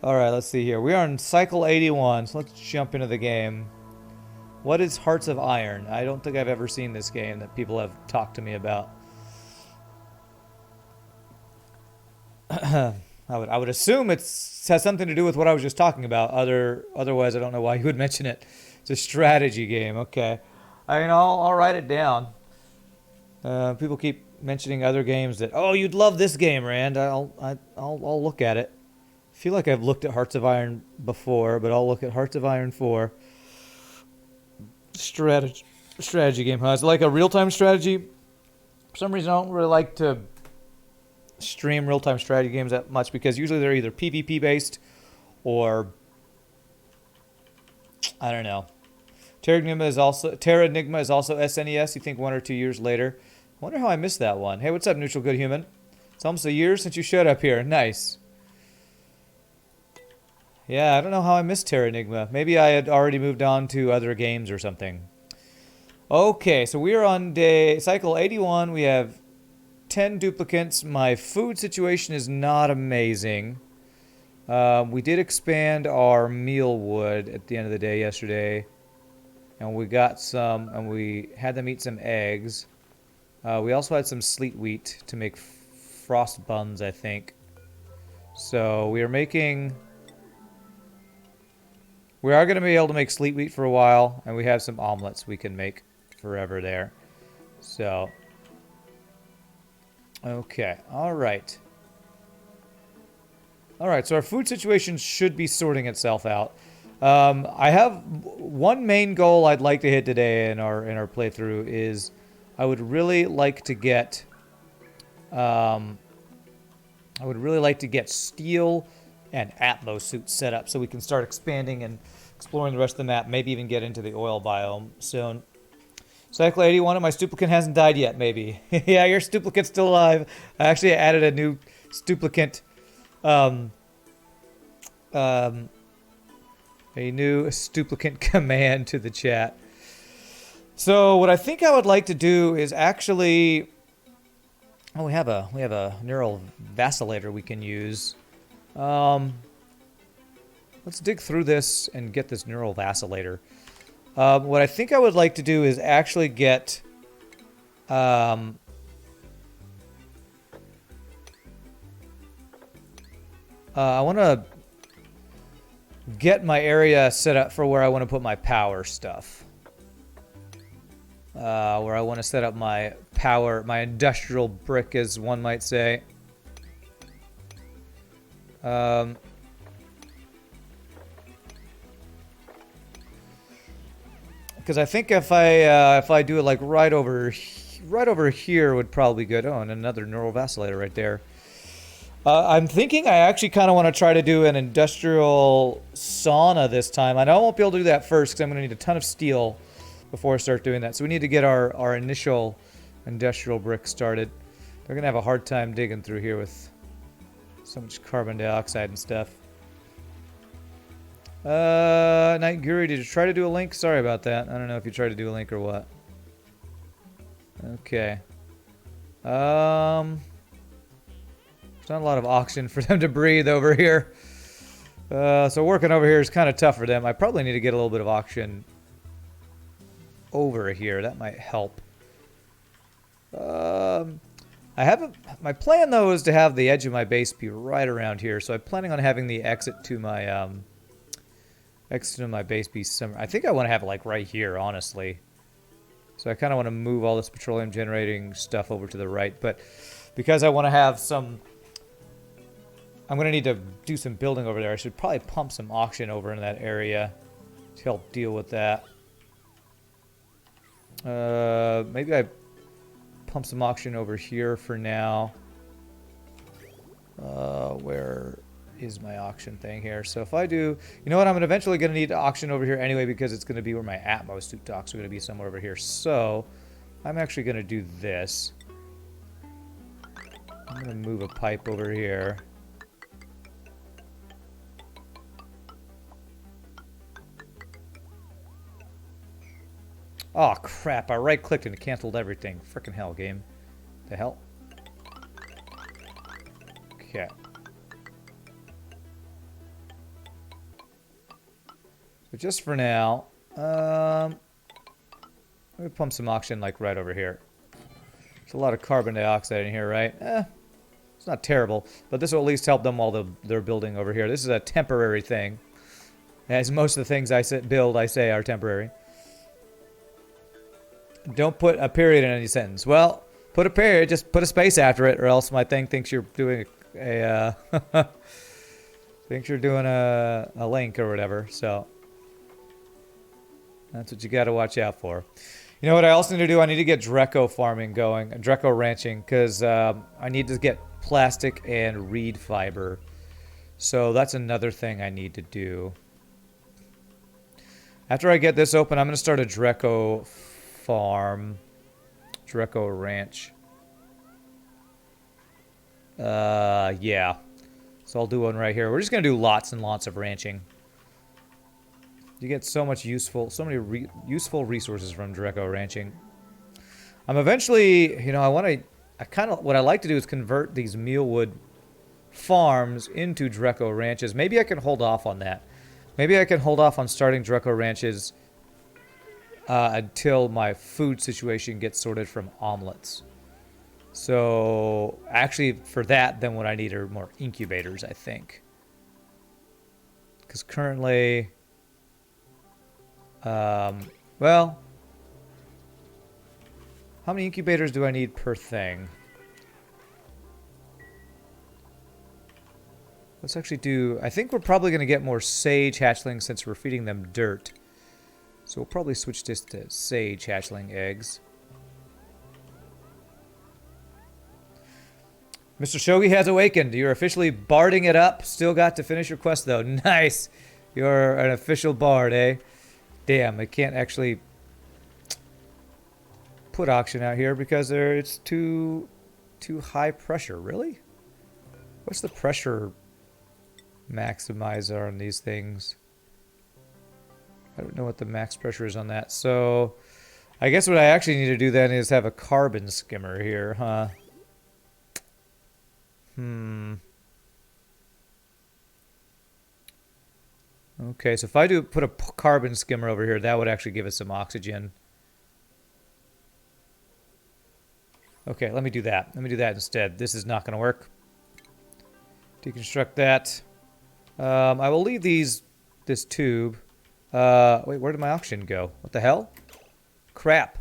Alright, let's see here. We are on cycle 81, so let's jump into the game. What is Hearts of Iron? I don't think I've ever seen this game that people have talked to me about. I would assume it has something to do with what I was just talking about. Otherwise, I don't know why you would mention it. It's a strategy game. Okay, I mean, I'll write it down. People keep mentioning other games that, oh, you'd love this game, Rand. I'll look at it. I feel like I've looked at Hearts of Iron before, but I'll look at Hearts of Iron 4. Strategy game, huh? It's like a real-time strategy. For some reason, I don't really like to stream real-time strategy games that much because usually they're either PvP based or I don't know. Terra Enigma is also SNES. You think 1 or 2 years later? I wonder how I missed that one. Hey, what's up, Neutral Good Human? It's almost a year since you showed up here. Nice. Yeah, I don't know how I missed Terra Enigma. Maybe I had already moved on to other games or something. Okay, so we are on cycle 81. We have 10 duplicates. My food situation is not amazing. We did expand our meal wood at the end of the day yesterday. And we got some, and we had them eat some eggs. We also had some sleet wheat to make frost buns, I think. So we are making... We are going to be able to make sleet wheat for a while, and we have some omelets we can make forever there. So... Okay, alright. Alright, so our food situation should be sorting itself out. I have one main goal I'd like to hit today in our playthrough is I would really like to get steel and Atmo suits set up so we can start expanding and exploring the rest of the map, maybe even get into the oil biome soon. Cycle 81 of my Stuplicant hasn't died yet, maybe. Yeah, your Stuplicant's still alive. I actually added a new Stuplicant command to the chat. So what I think I would like to do is actually... Oh, we have a neural vacillator we can use. Let's dig through this and get this neural vacillator. What I think I would like to do is actually get... I want to get my area set up for where I want to put my power stuff. Where I want to set up my power, my industrial brick, as one might say. Because I think if I do it like right over here would probably be good. Oh, and another neural vacillator right there. I'm thinking I actually kind of want to try to do an industrial sauna this time. I know I won't be able to do that first because I'm going to need a ton of steel before I start doing that. So we need to get our initial industrial brick started. They're going to have a hard time digging through here with so much carbon dioxide and stuff. Night Guru, did you try to do a link? Sorry about that. I don't know if you tried to do a link or what. Okay. There's not a lot of oxygen for them to breathe over here. So working over here is kind of tough for them. I probably need to get a little bit of oxygen over here. That might help. My plan though is to have the edge of my base be right around here. So I'm planning on having the exit to my base be somewhere. I think I want to have it like right here, honestly. So I kind of want to move all this petroleum generating stuff over to the right, but because I want to have some, I'm going to need to do some building over there. I should probably pump some oxygen over in that area to help deal with that. Maybe I pump some oxygen over here for now. Where is my oxygen thing here? So if I do, you know what, I'm eventually going to need oxygen over here anyway because it's going to be where my Atmo suit docks are going to be somewhere over here. So I'm actually going to do this. I'm going to move a pipe over here. Oh crap, I right clicked and it canceled everything. Frickin' hell, game. The hell? Okay. But just for now, let me pump some oxygen like right over here. There's a lot of carbon dioxide in here, right? It's not terrible, but this will at least help them while they're building over here. This is a temporary thing. As most of the things I say are temporary. Don't put a period in any sentence. Well, put a period, just put a space after it, or else my thing thinks you're doing thinks you're doing a link or whatever, so that's what you got to watch out for. You know what I also need to do? I need to get Dreco farming going, Dreco ranching, because I need to get plastic and reed fiber. So that's another thing I need to do. After I get this open, I'm going to start a Dreco farm. Dreco ranch. Yeah. So I'll do one right here. We're just going to do lots and lots of ranching. You get so many useful resources from Dreco ranching. I'm eventually, you know, what I like to do is convert these mealwood farms into Dreco ranches. Maybe I can hold off on that. Maybe I can hold off on starting Dreco ranches until my food situation gets sorted from omelets. So, actually, for that, then what I need are more incubators, I think. Because currently, well, how many incubators do I need per thing? Let's actually do, I think we're probably going to get more sage hatchlings since we're feeding them dirt. So we'll probably switch this to sage hatchling eggs. Mr. Shogi has awakened. You're officially barding it up. Still got to finish your quest, though. Nice. You're an official bard, eh? Damn, I can't actually put auction out here because it's too high pressure. Really? What's the pressure maximizer on these things? I don't know what the max pressure is on that. So I guess what I actually need to do then is have a carbon skimmer here, huh? Okay, so if I do put a carbon skimmer over here, that would actually give us some oxygen. Okay, let me do that. Let me do that instead. This is not going to work. Deconstruct that. I will leave this tube. Wait, where did my oxygen go? What the hell? Crap.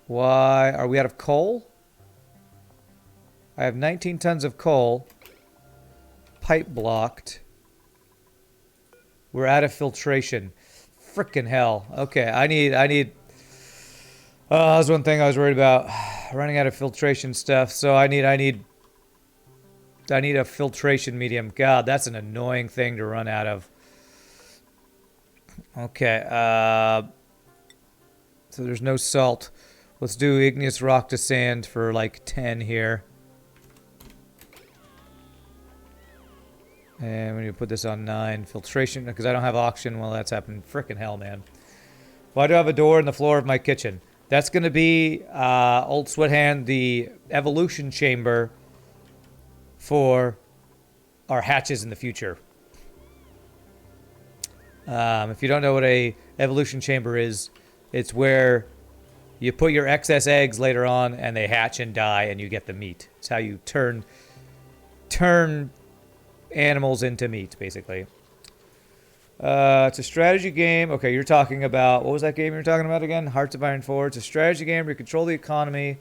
Why are we out of coal? I have 19 tons of coal. Pipe blocked. We're out of filtration. Frickin' hell. Okay, I need that was one thing I was worried about. Running out of filtration stuff. So I need a filtration medium. God, that's an annoying thing to run out of. Okay, so there's no salt. Let's do igneous rock to sand for like 10 here. And we need to put this on 9. Filtration, because I don't have oxygen while that's happening. Frickin' hell, man. Why do I have a door in the floor of my kitchen? That's going to be, Old Sweathand, the evolution chamber for our hatches in the future. If you don't know what a evolution chamber is, it's where you put your excess eggs later on and they hatch and die and you get the meat. It's how you turn animals into meat, basically. It's a strategy game. Okay, you're talking about, what was that game you were talking about again? Hearts of Iron 4. It's a strategy game where you control the economy,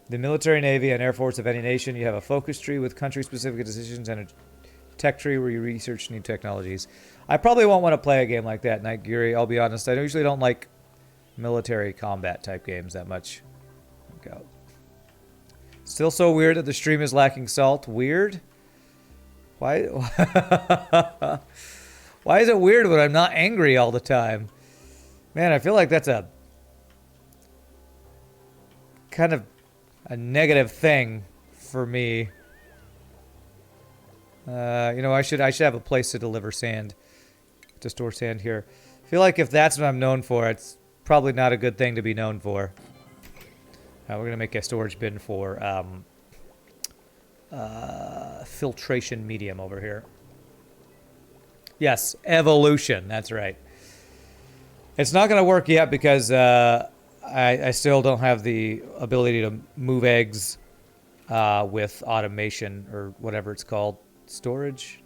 the military, navy, and air force of any nation. You have a focus tree with country-specific decisions and a tech tree where you research new technologies. I probably won't want to play a game like that, Night Geary. I'll be honest. I usually don't like military combat type games that much. Okay. Still so weird that the stream is lacking salt. Weird? Why? Why is it weird when I'm not angry all the time? Man, I feel like that's a kind of a negative thing for me. You know, I should have a place to deliver sand, to store sand here. I feel like if that's what I'm known for, it's probably not a good thing to be known for. We're gonna make a storage bin for filtration medium over here. Yes, evolution. That's right. It's not going to work yet because I still don't have the ability to move eggs with automation or whatever it's called. Storage?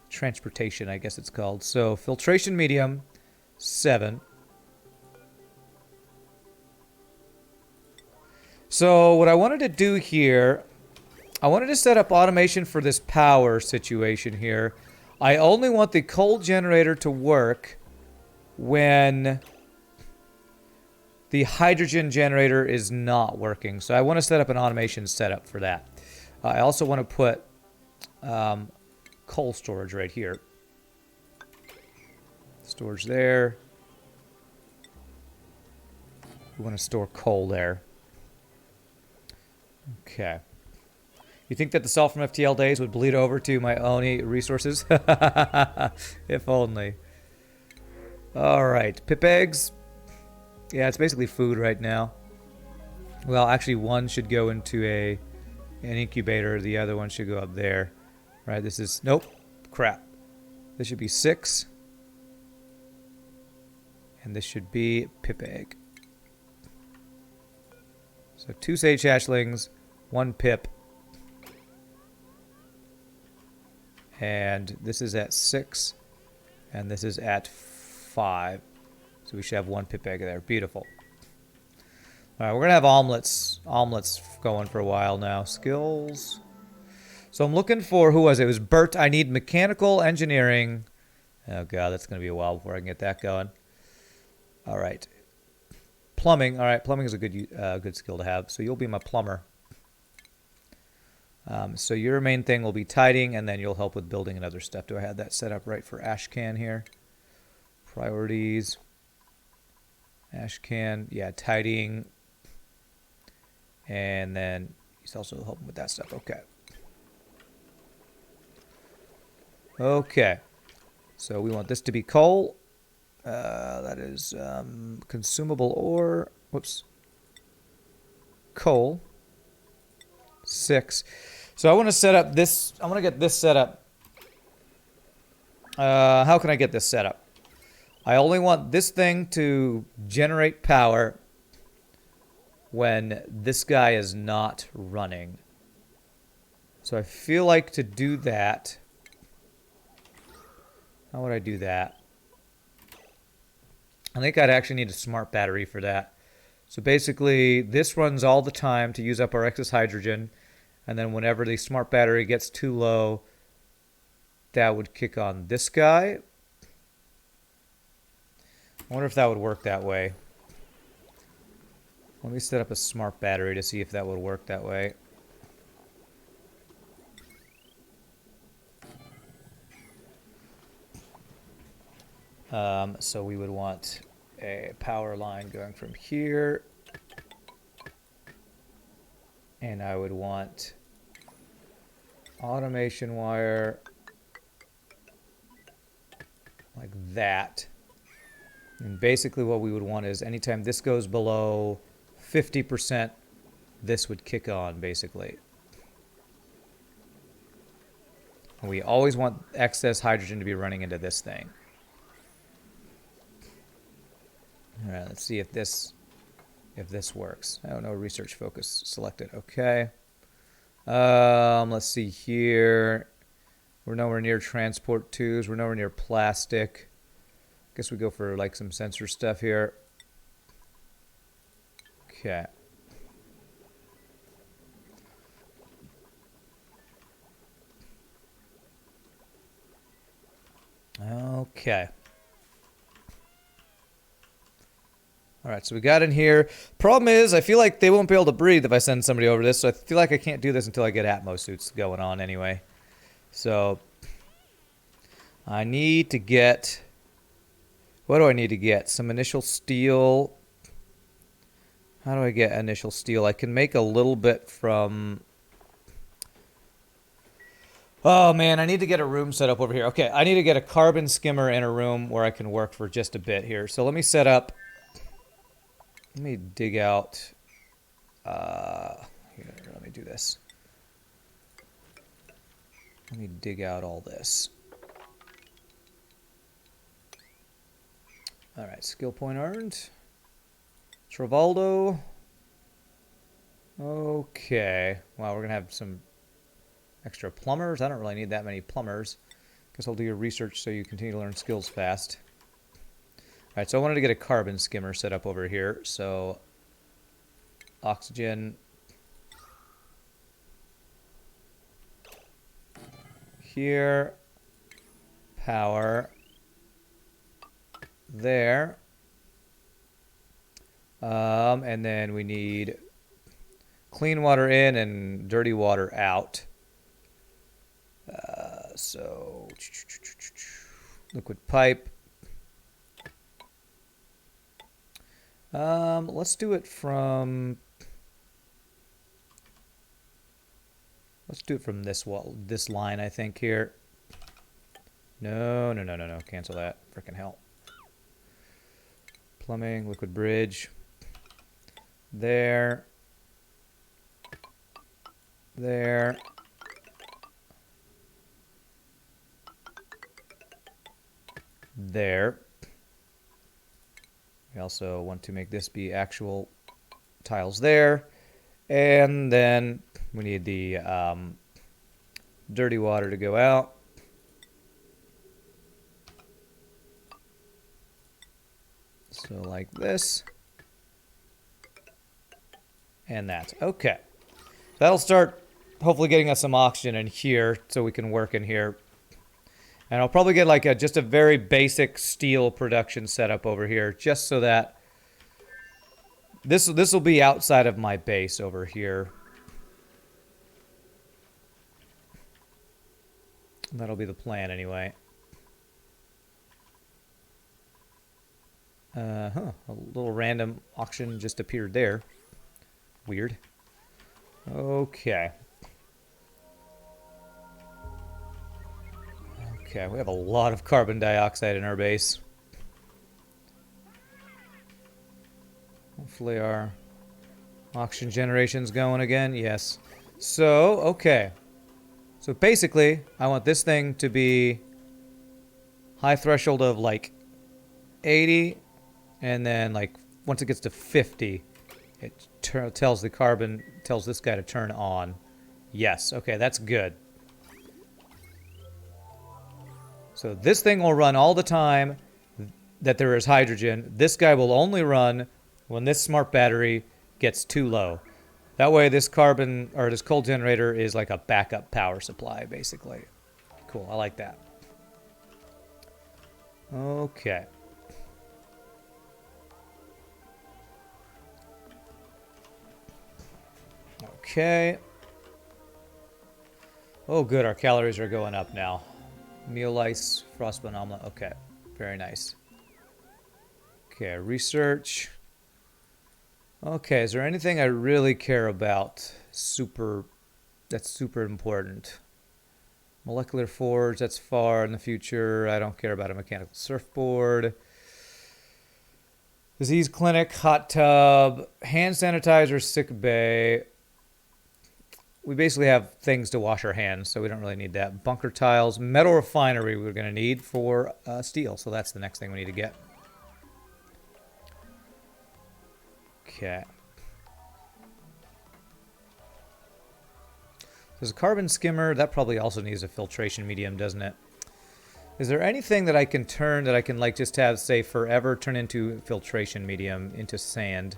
Transportation, I guess it's called. So filtration medium, 7. So what I wanted to do here, I wanted to set up automation for this power situation here. I only want the coal generator to work when the hydrogen generator is not working. So I want to set up an automation setup for that. I also want to put coal storage right here. Storage there. We want to store coal there. Okay. You think that the salt from FTL days would bleed over to my ONI resources? If only. Alright, pip eggs. Yeah, it's basically food right now. Well, actually one should go into an incubator. The other one should go up there. Right, this is... Nope. Crap. This should be 6. And this should be pip egg. So 2 sage hatchlings, 1 pip. And this is at 6. And this is at 5. So we should have 1 pip egg there. Beautiful. Alright, we're going to have omelets going for a while now. Skills. So I'm looking for, who was it? It was Bert. I need mechanical engineering. Oh god, that's going to be a while before I can get that going. Alright. Plumbing. Alright, plumbing is a good skill to have. So you'll be my plumber. So your main thing will be tidying, and then you'll help with building and other stuff. Do I have that set up right for Ashcan here? Priorities. Ashcan. Yeah, tidying. And then he's also helping with that stuff. Okay. Okay. So we want this to be coal. That is consumable ore. Whoops. Coal. 6. So I want to set up this. I want to get this set up. How can I get this set up? I only want this thing to generate power when this guy is not running. So I feel like to do that... How would I do that? I think I'd actually need a smart battery for that. So basically, this runs all the time to use up our excess hydrogen. And then whenever the smart battery gets too low, that would kick on this guy. I wonder if that would work that way. Let me set up a smart battery to see if that would work that way. So we would want a power line going from here. And I would want automation wire like that. And basically what we would want is anytime this goes below 50%, this would kick on, basically. And we always want excess hydrogen to be running into this thing. All right, let's see if this works. Oh no, research focus selected. Okay. Let's see here. We're nowhere near transport twos. We're nowhere near plastic. Guess we go for like some sensor stuff here. Okay. Okay. All right, so we got in here. Problem is, I feel like they won't be able to breathe if I send somebody over this, so I feel like I can't do this until I get Atmo suits going on anyway. So, I need to get... What do I need to get? Some initial steel. How do I get initial steel? I can make a little bit from... Oh man, I need to get a room set up over here. Okay, I need to get a carbon skimmer in a room where I can work for just a bit here. So let me set up... Let me dig out... Here, let me do this. Let me dig out all this. All right, skill point earned. Travaldo. Okay. Wow, we're going to have some extra plumbers. I don't really need that many plumbers. Guess I'll do your research so you continue to learn skills fast. All right, so I wanted to get a carbon skimmer set up over here. So oxygen here, power there, and then we need clean water in and dirty water out. So liquid pipe. Let's do it from this wall, this line, I think here. No. Cancel that. Frickin' hell. Plumbing, liquid bridge. There. There. There. We also want to make this be actual tiles there. And then we need the dirty water to go out. So like this. And that. Okay. That'll start hopefully getting us some oxygen in here so we can work in here. And I'll probably get like just a very basic steel production setup over here just so that this will be outside of my base over here. That'll be the plan anyway. A little random auction just appeared there. Weird. Okay. Okay, we have a lot of carbon dioxide in our base. Hopefully our oxygen generation's going again. Yes. So, okay. So basically, I want this thing to be high threshold of like 80, and then like once it gets to 50, it tells the carbon, tells this guy to turn on. Yes, okay, that's good. So this thing will run all the time that there is hydrogen. This guy will only run when this smart battery gets too low. That way this carbon, or this coal generator is like a backup power supply, basically. Cool, I like that. Okay. Okay. Oh, good, our calories are going up now. Meal ice, frostbite omelet. Okay, very nice. Okay, research. Okay, is there anything I really care about? That's super important. Molecular forge, that's far in the future. I don't care about a mechanical surfboard. Disease clinic, hot tub, hand sanitizer, sick bay. We basically have things to wash our hands, so we don't really need that. Bunker tiles, metal refinery we're going to need for steel, so that's the next thing we need to get. Okay. There's a carbon skimmer. That probably also needs a filtration medium, doesn't it? Is there anything that I can turn that I can like just have, say, forever turn into filtration medium, into sand?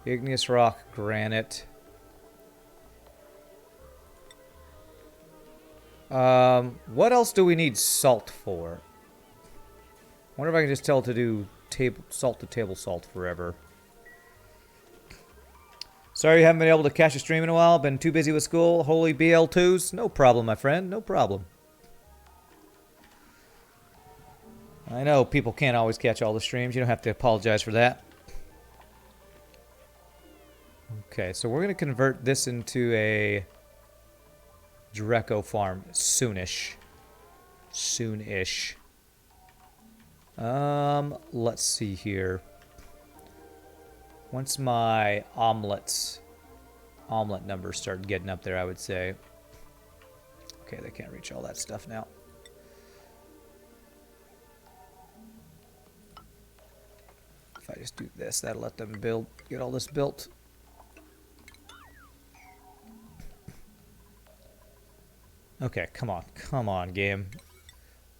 Igneous rock, granite. What else do we need salt for? I wonder if I can just tell it to do salt to table salt forever. Sorry you haven't been able to catch a stream in a while. Been too busy with school. Holy BL2s. No problem, my friend. No problem. I know people can't always catch all the streams. You don't have to apologize for that. Okay, so we're going to convert this into a Dreco farm soonish. Soonish. Let's see here. Once my omelet numbers start getting up there, I would say. Okay, they can't reach all that stuff now. If I just do this, that'll let them get all this built. Okay, come on, game.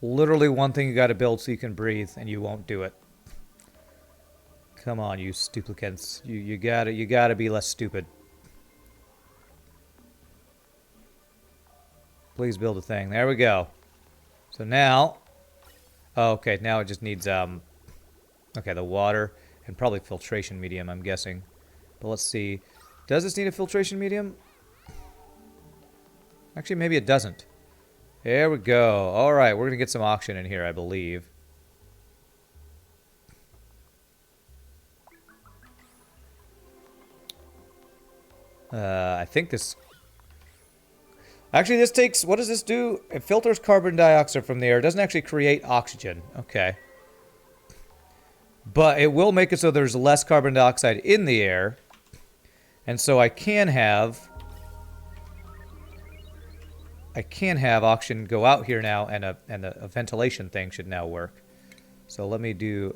Literally one thing you gotta build so you can breathe, and you won't do it. Come on, you stuplicants. You gotta be less stupid. Please build a thing. There we go. So now, oh, okay, now it just needs okay, the water and probably filtration medium, I'm guessing. But let's see. Does this need a filtration medium? Actually, maybe it doesn't. There we go. All right, we're gonna get some oxygen in here, I believe. I think this... Actually, this takes... What does this do? It filters carbon dioxide from the air. It doesn't actually create oxygen. Okay. But it will make it so there's less carbon dioxide in the air. And so I can have oxygen go out here now, and a ventilation thing should now work. So let me do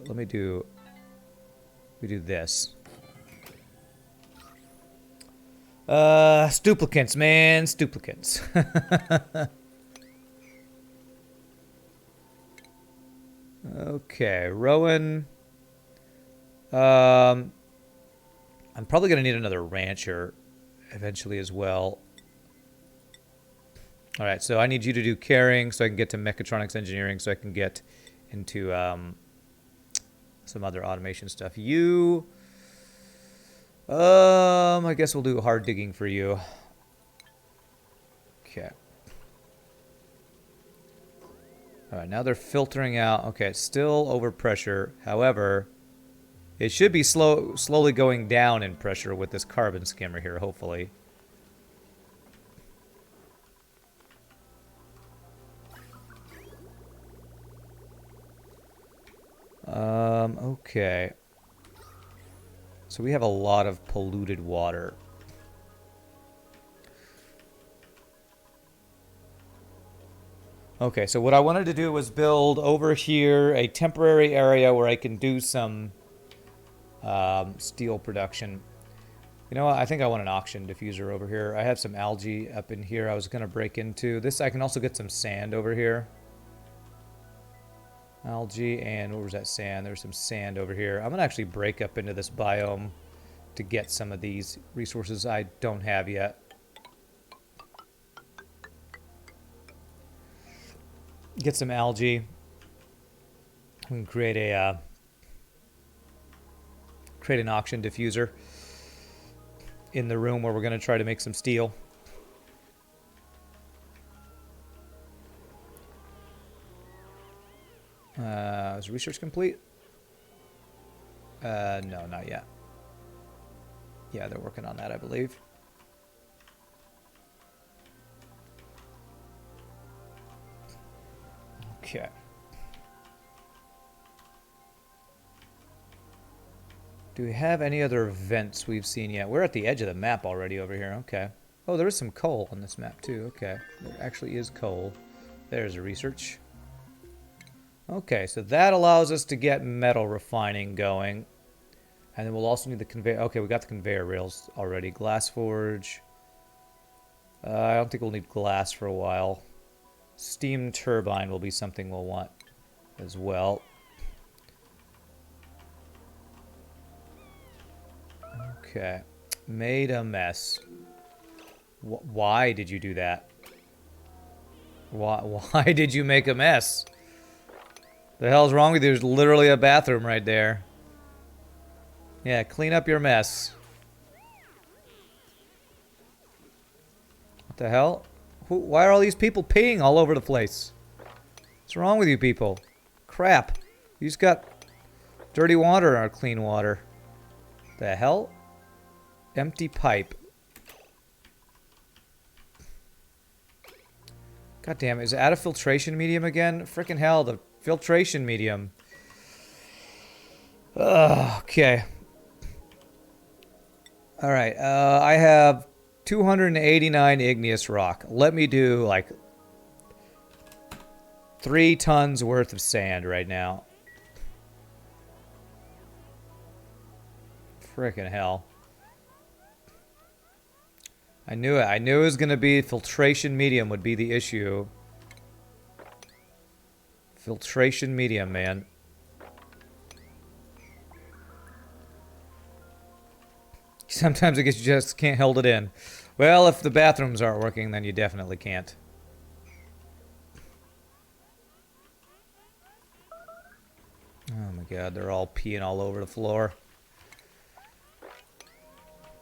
this. Stuplicants, man, stuplicants. Okay, Rowan. I'm probably gonna need another rancher eventually as well. All right, so I need you to do carrying so I can get to mechatronics engineering so I can get into some other automation stuff. You... I guess we'll do hard digging for you. Okay. Alright, now they're filtering out. Okay, it's still over pressure. However, it should be slowly going down in pressure with this carbon skimmer here, hopefully. Okay. So we have a lot of polluted water. Okay, so what I wanted to do was build over here a temporary area where I can do some steel production. You know what? I think I want an oxygen diffuser over here. I have some algae up in here I was going to break into. This, I can also get some sand over here. Algae, and where was that sand? There's some sand over here. I'm going to actually break up into this biome to get some of these resources I don't have yet. Get some algae. We can create a create an oxygen diffuser in the room where we're going to try to make some steel. Is research complete? No, not yet. Yeah, they're working on that, I believe. Okay. Do we have any other events we've seen yet? We're at the edge of the map already over here. Okay. Oh, there is some coal on this map too. Okay. There actually is coal. There's a research. Okay, so that allows us to get metal refining going. And then we'll also need the conveyor. Okay, we got the conveyor rails already. Glass forge. I don't think we'll need glass for a while. Steam turbine will be something we'll want as well. Okay. Made a mess. Why did you do that? Why did you make a mess? The hell's wrong with you? There's literally a bathroom right there. Yeah, clean up your mess. What the hell? Why are all these people peeing all over the place? What's wrong with you people? Crap. You just got dirty water or clean water. The hell? Empty pipe. God damn it. Is it out of filtration medium again? Frickin' hell, the filtration medium. Okay. Alright, I have 289 igneous rock. Let me do, like, 3 tons worth of sand right now. Frickin' hell. I knew it. I knew it was going to be filtration medium would be the issue. Filtration medium, man. Sometimes I guess you just can't hold it in. Well, if the bathrooms aren't working, then you definitely can't. Oh my god, they're all peeing all over the floor.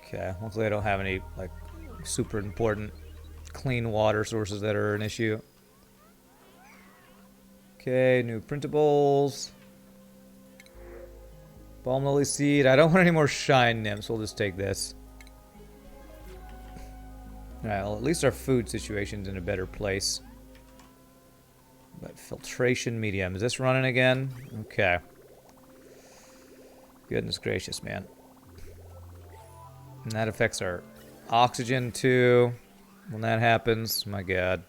Okay, hopefully I don't have any, like, super important clean water sources that are an issue. Okay, new printables. Balm lily seed. I don't want any more shine nymphs. We'll just take this. Alright, well, at least our food situation's in a better place. But filtration medium. Is this running again? Okay. Goodness gracious, man. And that affects our oxygen, too. When that happens, my god.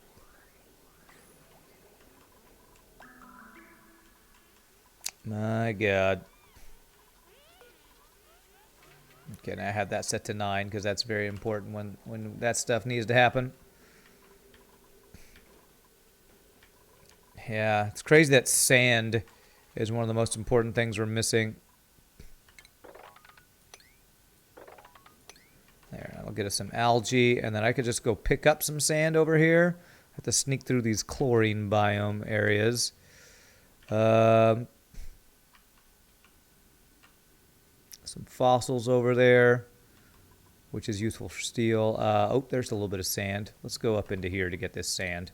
My god. Okay, now I have that set to 9 because that's very important when that stuff needs to happen. Yeah, it's crazy that sand is one of the most important things we're missing. There, that'll get us some algae, and then I could just go pick up some sand over here. I have to sneak through these chlorine biome areas. Some fossils over there, which is useful for steel. Oh, there's a little bit of sand. Let's go up into here to get this sand.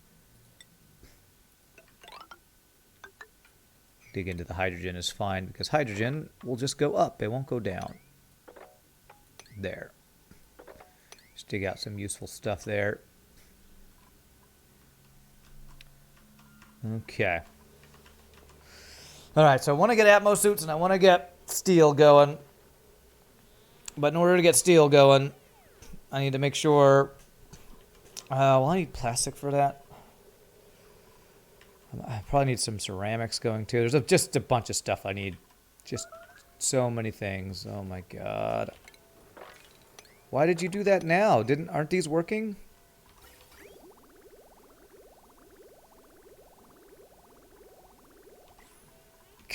Dig into the hydrogen is fine, because hydrogen will just go up. It won't go down. There. Just dig out some useful stuff there. Okay. Alright, so I want to get Atmo suits and I want to get steel going. But in order to get steel going, I need to make sure... well, I need plastic for that. I probably need some ceramics going too. There's just a bunch of stuff I need. Just so many things. Oh my god. Why did you do that now? Aren't these working?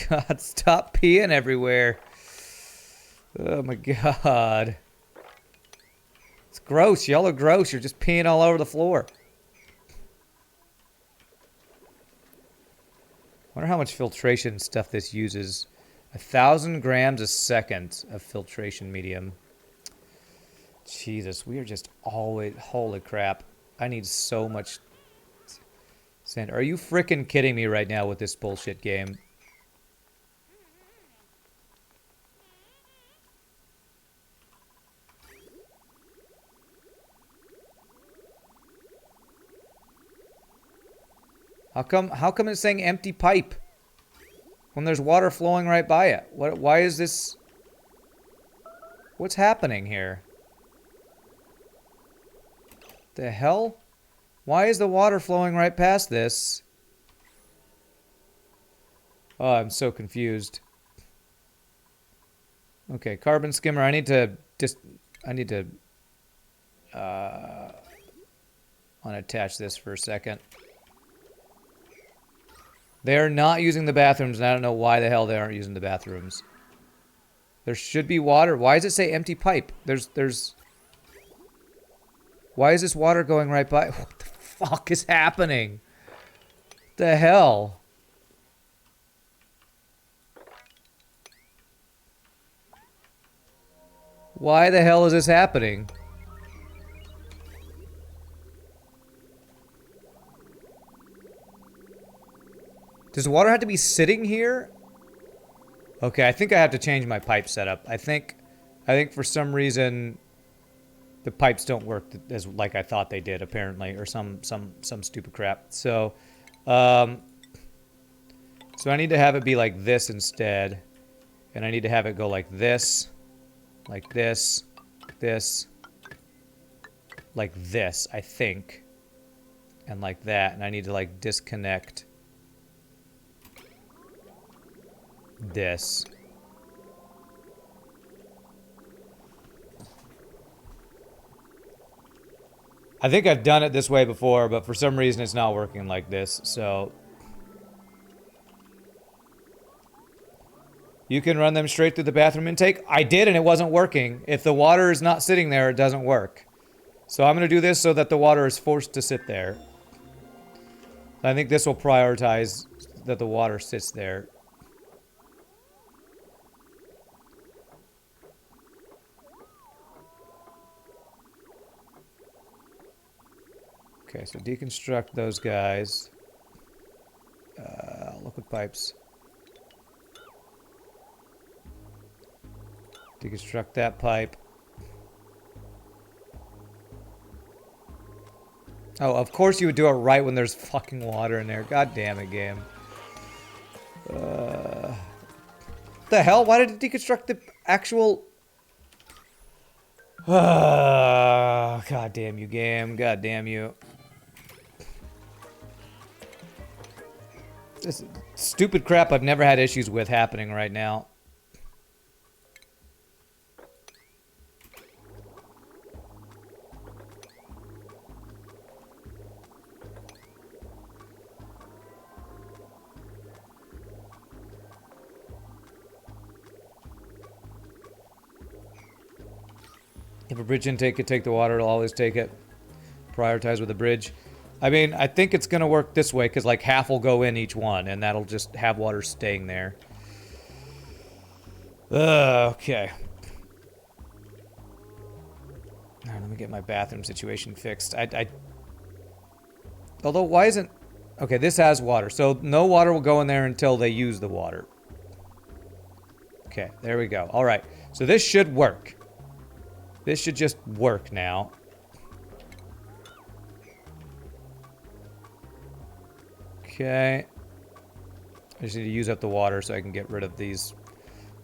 God, stop peeing everywhere. Oh my god. It's gross. Y'all are gross. You're just peeing all over the floor. Wonder how much filtration stuff this uses. 1,000 grams a second of filtration medium. Jesus, we are just always... Holy crap. I need so much sand. Are you frickin' kidding me right now with this bullshit game? How come it's saying empty pipe when there's water flowing right by it? Why is this... What's happening here? The hell? Why is the water flowing right past this? Oh, I'm so confused. Okay, carbon skimmer. I need to unattach this for a second. They're not using the bathrooms, and I don't know why the hell they aren't using the bathrooms. There should be water. Why does it say empty pipe? There's... Why is this water going right by? What the fuck is happening? What the hell? Why the hell is this happening? Does water have to be sitting here? Okay, I think I have to change my pipe setup. I think for some reason the pipes don't work as like I thought they did, apparently, or some stupid crap. So, so I need to have it be like this instead, and I need to have it go like this, like this, like this, I think, and like that. And I need to like disconnect this. I think I've done it this way before, but for some reason it's not working like this, so... You can run them straight through the bathroom intake. I did, and it wasn't working. If the water is not sitting there, it doesn't work. So I'm going to do this so that the water is forced to sit there. I think this will prioritize that the water sits there. Okay, so deconstruct those guys. Liquid pipes. Deconstruct that pipe. Oh, of course you would do it right when there's fucking water in there. God damn it, game. What the hell? Why did it deconstruct the actual... God damn you, game. God damn you. This stupid crap I've never had issues with happening right now. If a bridge intake could take the water, it'll always take it. Prioritize with a bridge. I mean, I think it's going to work this way, because like half will go in each one, and that'll just have water staying there. Okay. All right, let me get my bathroom situation fixed. Although, why isn't... Okay, this has water, so no water will go in there until they use the water. Okay, there we go. All right, so this should work. This should just work now. Okay. I just need to use up the water so I can get rid of these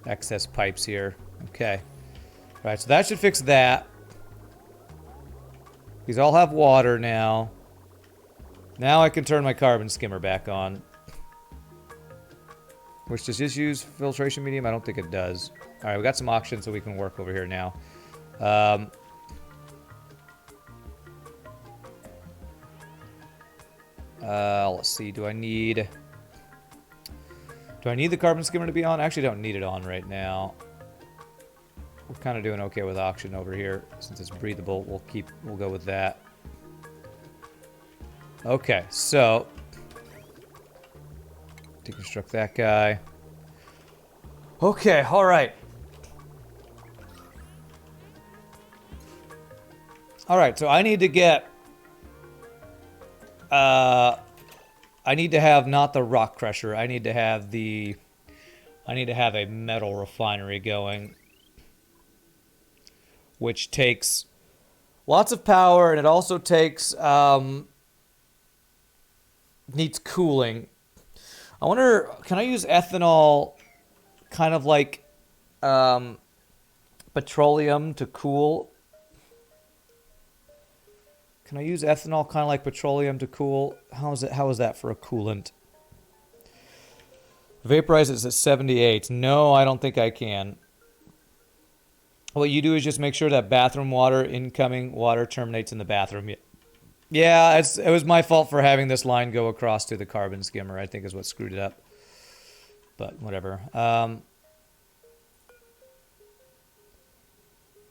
excess pipes here. Okay. All right, so that should fix that. These all have water now. Now I can turn my carbon skimmer back on. Which does this use filtration medium? I don't think it does. All right, we got some options so we can work over here now. Let's see. Do I need the carbon skimmer to be on? I actually don't need it on right now. We're kind of doing okay with oxygen over here. Since it's breathable, we'll go with that. Okay, so deconstruct that guy. Okay, all right. All right, so I need to get... I need to have not the rock crusher. I need to have a metal refinery going. Which takes lots of power, and it also takes... needs cooling. I wonder, can I use ethanol kind of like petroleum to cool? Can I use ethanol kind of like petroleum to cool? How is that for a coolant? Vaporize is at 78. No, I don't think I can. What you do is just make sure that bathroom water, incoming water, terminates in the bathroom. Yeah, it was my fault for having this line go across to the carbon skimmer, I think is what screwed it up. But whatever.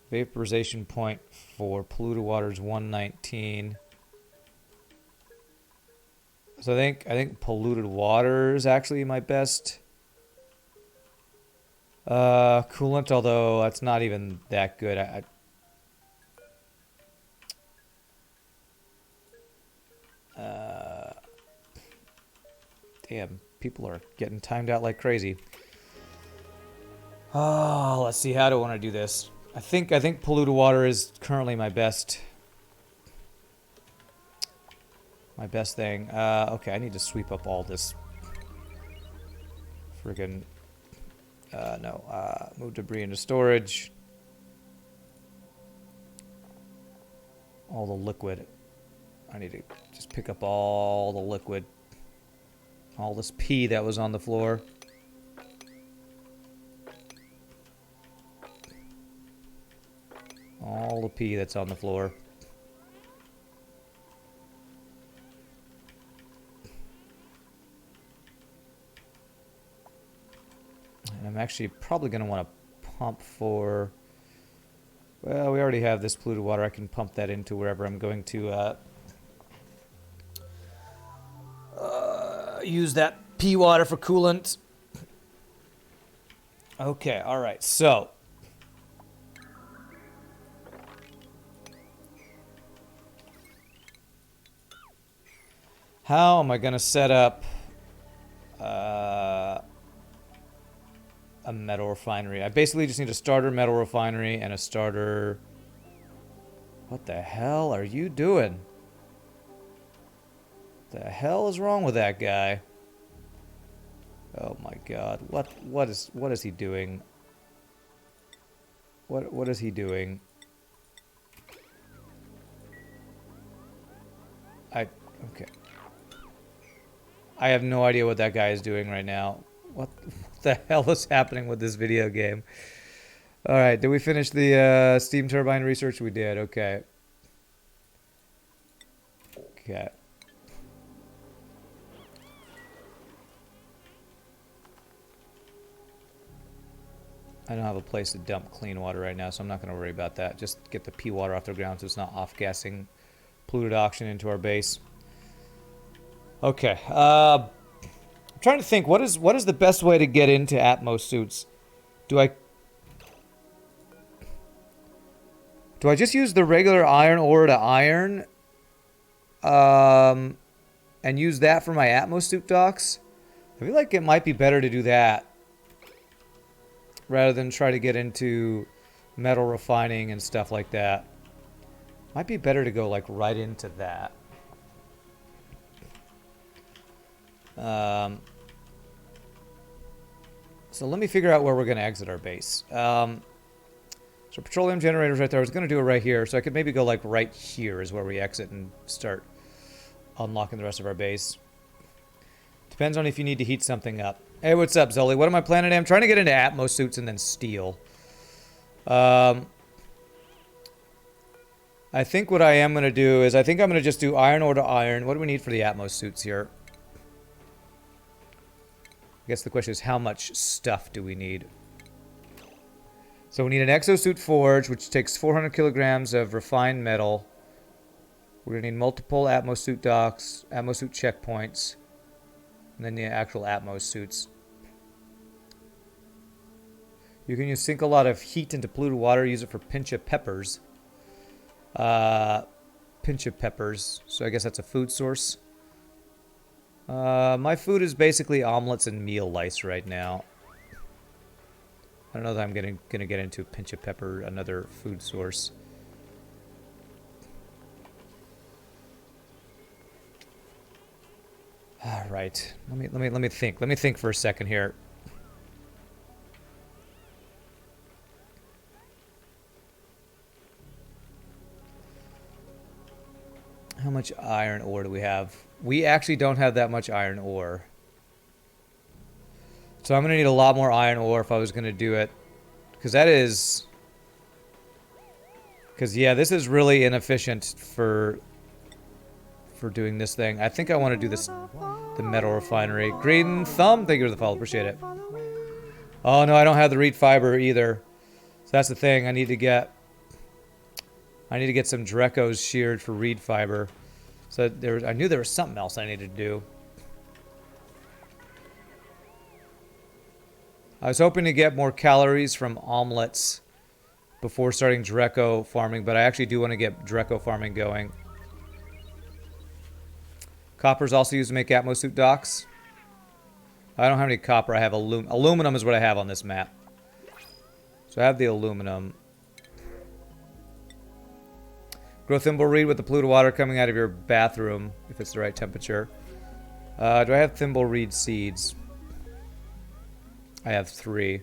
Vaporization point for polluted water is 119. So I think polluted water is actually my best coolant, although that's not even that good. Damn, people are getting timed out like crazy. Oh, let's see. How do I want to do this? I think polluted water is currently my best thing. Okay, I need to sweep up all this friggin' move debris into storage. All the liquid. I need to just pick up all the liquid. All this pee that was on the floor. All the pee that's on the floor. And I'm actually probably going to want to pump for... Well, we already have this polluted water. I can pump that into wherever I'm going to use that pee water for coolant. Okay, all right, so... How am I going to set up a metal refinery? I basically just need a starter metal refinery and a starter... What the hell are you doing? The hell is wrong with that guy? Oh my god. What is he doing? What is he doing? Okay. I have no idea what that guy is doing right now. What the hell is happening with this video game? Alright, did we finish the steam turbine research? We did, okay. Okay. I don't have a place to dump clean water right now, so I'm not going to worry about that. Just get the pee water off the ground so it's not off-gassing polluted oxygen into our base. Okay. I'm trying to think, what is the best way to get into Atmo suits? Do I just use the regular iron ore to iron? And use that for my Atmo suit docks? I feel like it might be better to do that rather than try to get into metal refining and stuff like that. Might be better to go like right into that. So let me figure out where we're going to exit our base. So petroleum generators right there. I was going to do it right here, so I could maybe go like right here is where we exit and start unlocking the rest of our base. Depends on if you need to heat something up. Hey, what's up, Zully? What am I planning today? I'm trying to get into Atmo suits and then steel. I think what I am going to do is I think I'm going to just do iron ore to iron. What do we need for the Atmo suits here? I guess the question is how much stuff do we need? So we need an exosuit forge, which takes 400 kilograms of refined metal. We're going to need multiple Atmo suit docks, Atmo suit checkpoints, and then the actual Atmo suits. You can sink a lot of heat into polluted water, use it for pinch of peppers. Pinch of peppers, so I guess that's a food source. My food is basically omelets and meal lice right now. I don't know that I'm gonna get into a pinch of pepper, another food source. All right, let me think. Let me think for a second here. How much iron ore do we have? We actually don't have that much iron ore. So I'm going to need a lot more iron ore if I was going to do it. Because that is... Because, yeah, this is really inefficient for doing this thing. I think I want to do this, the metal refinery. Green Thumb, thank you for the follow. Appreciate it. Oh, no, I don't have the reed fiber either. So that's the thing. I need to get some Drecos sheared for reed fiber. So I knew there was something else I needed to do. I was hoping to get more calories from omelets before starting Dreco farming, but I actually do want to get Dreco farming going. Copper is also used to make Atmo suit docks. I don't have any copper. I have aluminum is what I have on this map. So I have the aluminum. Grow thimble reed with the polluted water coming out of your bathroom, if it's the right temperature. Do I have thimble reed seeds? I have 3.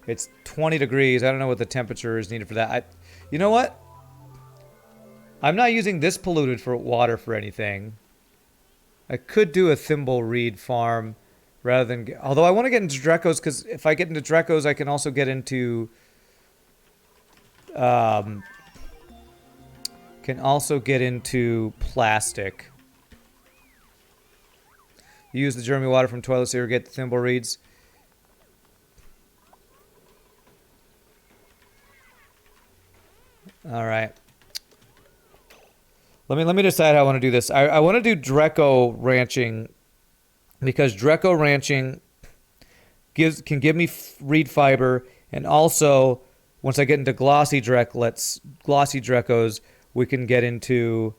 It's 20 degrees. I don't know what the temperature is needed for that. You know what? I'm not using this polluted for water for anything. I could do a thimble reed farm rather than... Although I want to get into Drecos, because if I get into Drecos, I can also get into... Um, can also get into plastic. Use the germy water from toilets to irrigate the thimble reeds. All right. Let me decide how I want to do this. I want to do Dreco ranching because Dreco ranching can give me reed fiber, and also once I get into glossy Drecos, we can get into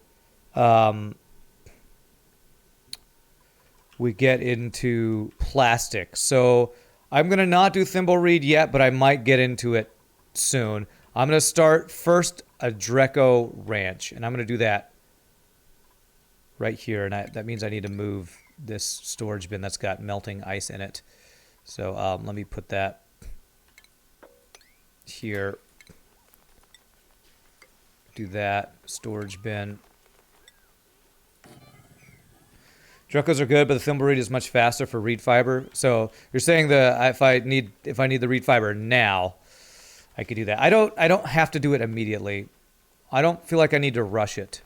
plastic. So I'm gonna not do thimble reed yet, but I might get into it soon. I'm gonna start first a Dreco ranch, and I'm gonna do that right here, and that means I need to move this storage bin that's got melting ice in it. So let me put that here. Do that. Storage bin. Drecos are good, but the thimble reed is much faster for reed fiber. So you're saying if I need the reed fiber now, I could do that. I don't have to do it immediately. I don't feel like I need to rush it.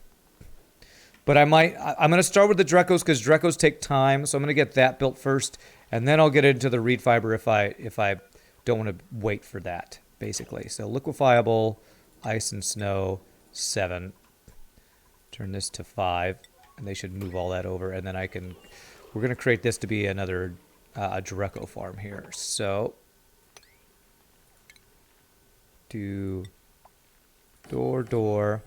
But I'm going to start with the Drecos because Drecos take time. So I'm going to get that built first, and then I'll get into the reed fiber if I don't want to wait for that, basically. So liquefiable, ice and snow, 7. Turn this to 5, and they should move all that over, and then we're going to create this to be another Dreco farm here. So do door.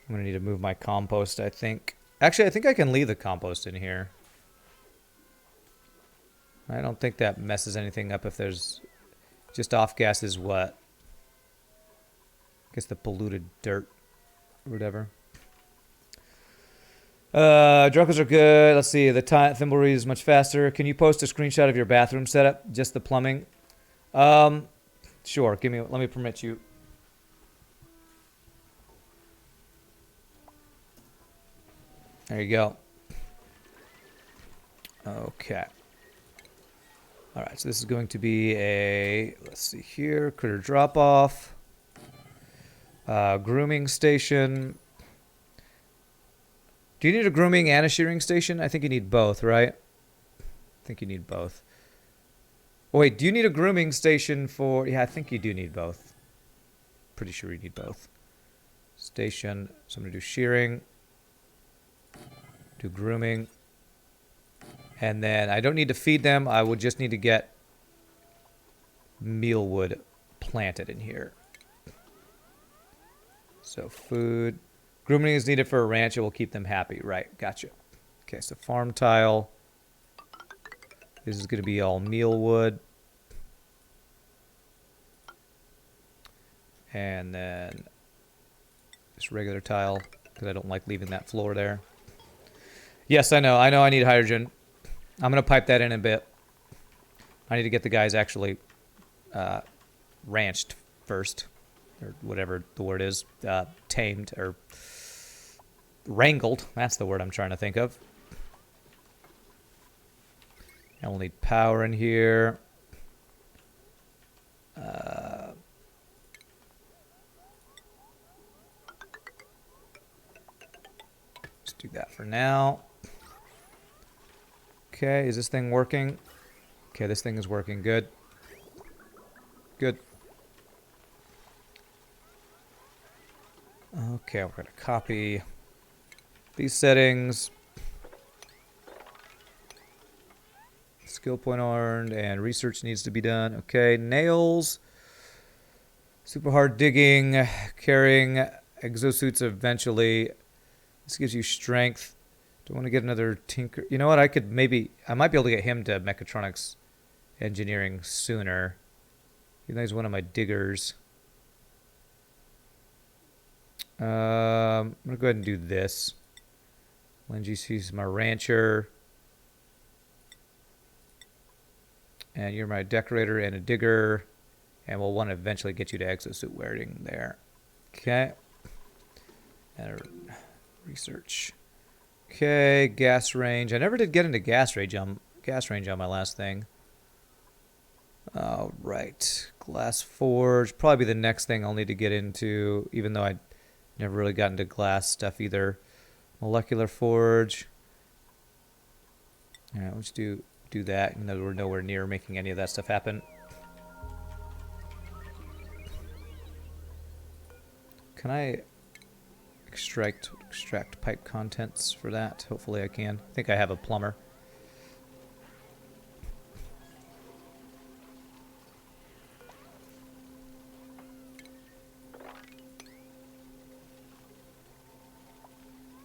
I'm going to need to move my compost, I think. Actually, I think I can leave the compost in here. I don't think that messes anything up if there's just off gas is what? I guess the polluted dirt or whatever. Drecos are good. Let's see. The thimble reed is much faster. Can you post a screenshot of your bathroom setup? Just the plumbing? Sure. Let me permit you. There you go. Okay. All right, so this is going to be let's see here, critter drop-off, grooming station. Do you need a grooming and a shearing station? I think you need both, right? I think you need both. Oh, wait, do you need a grooming station for... Yeah, I think you do need both. Pretty sure you need both. Station, so I'm going to do shearing. Do grooming, and then I don't need to feed them. I would just need to get mealwood planted in here. So food. Grooming is needed for a ranch. It will keep them happy. Right, gotcha. Okay, so farm tile. This is going to be all mealwood. And then just regular tile, because I don't like leaving that floor there. Yes, I know I need hydrogen. I'm going to pipe that in a bit. I need to get the guys actually ranched first, or whatever the word is, tamed, or wrangled. That's the word I'm trying to think of. And we'll need power in here. Let's do that for now. Okay, is this thing working? Okay, this thing is working. Good. Good. Okay, we're going to copy these settings. Skill point earned, and research needs to be done. Okay, nails. Super hard digging, carrying exosuits eventually. This gives you strength. Do I want to get another tinker? You know what? I might be able to get him to mechatronics engineering sooner. He's one of my diggers. I'm going to go ahead and do this. Lengy's my rancher. And you're my decorator and a digger. And we'll want to eventually get you to exosuit wearing there. Okay. And research. Okay, gas range. I never did get into gas range on my last thing. All right. Glass forge. Probably the next thing I'll need to get into, even though I never really got into glass stuff either. Molecular forge. All right, let's do that, even though we're nowhere near making any of that stuff happen. Can I extract pipe contents for that? Hopefully I can. I think I have a plumber.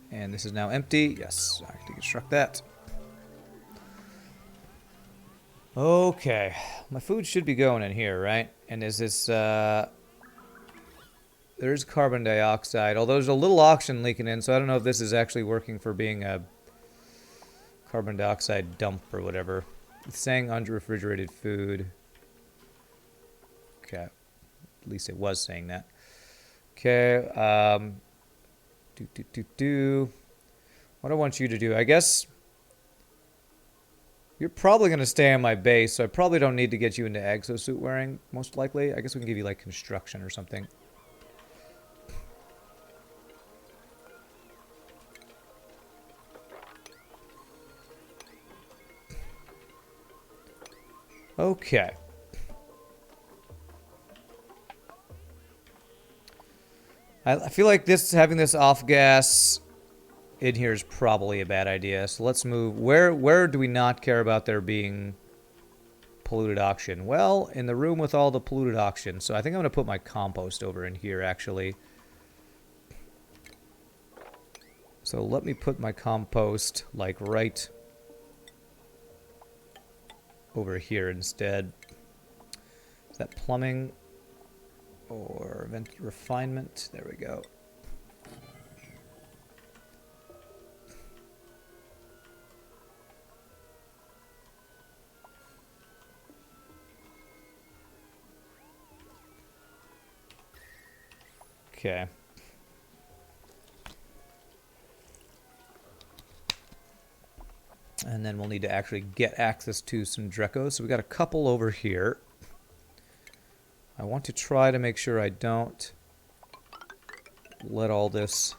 And this is now empty. Yes, I can deconstruct that. Okay, my food should be going in here, right? And is this, there's carbon dioxide, although there's a little oxygen leaking in, so I don't know if this is actually working for being a carbon dioxide dump or whatever. It's saying under refrigerated food. Okay, at least it was saying that. Okay, what I want you to do, I guess you're probably going to stay on my base, so I probably don't need to get you into exosuit wearing, most likely. I guess we can give you, like, construction or something. Okay. I feel like having this off gas in here is probably a bad idea. So let's move. Where do we not care about there being polluted oxygen? Well, in the room with all the polluted oxygen. So I think I'm going to put my compost over in here, actually. So let me put my compost, like, right over here instead. Is that plumbing or refinement? There we go. Okay. And then we'll need to actually get access to some Drecos. So we got a couple over here. I want to try to make sure I don't let all this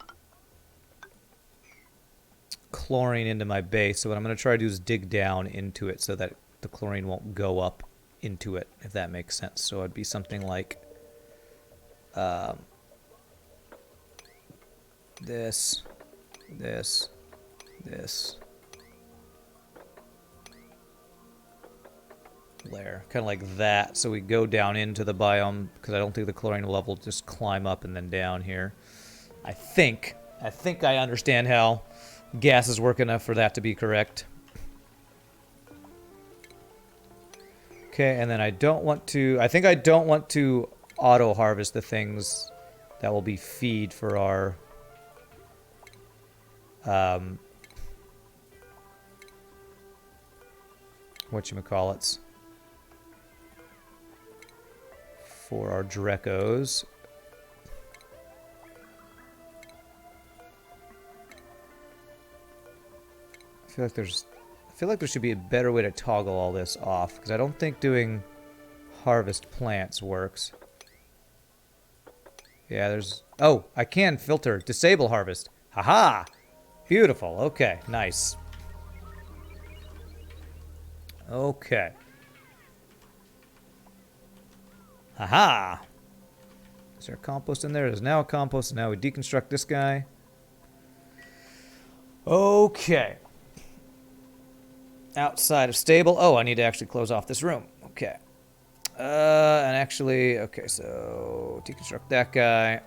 chlorine into my base. So what I'm going to try to do is dig down into it so that the chlorine won't go up into it, if that makes sense. So it'd be something like this. Layer, kind of like that, so we go down into the biome, because I don't think the chlorine level will just climb up and then down here. I think I understand how gases work enough for that to be correct. Okay, and then I don't want to auto harvest the things that will be feed for our whatchamacallits. For our Drecos. I feel like there should be a better way to toggle all this off, because I don't think doing harvest plants works. Yeah, there's... Oh, I can filter. Disable harvest. Haha! Beautiful. Okay, nice. Okay. Haha! Is there a compost in there? There's now a compost. Now we deconstruct this guy. Okay. Outside of stable. Oh, I need to actually close off this room. Okay. And actually, okay, so deconstruct that guy.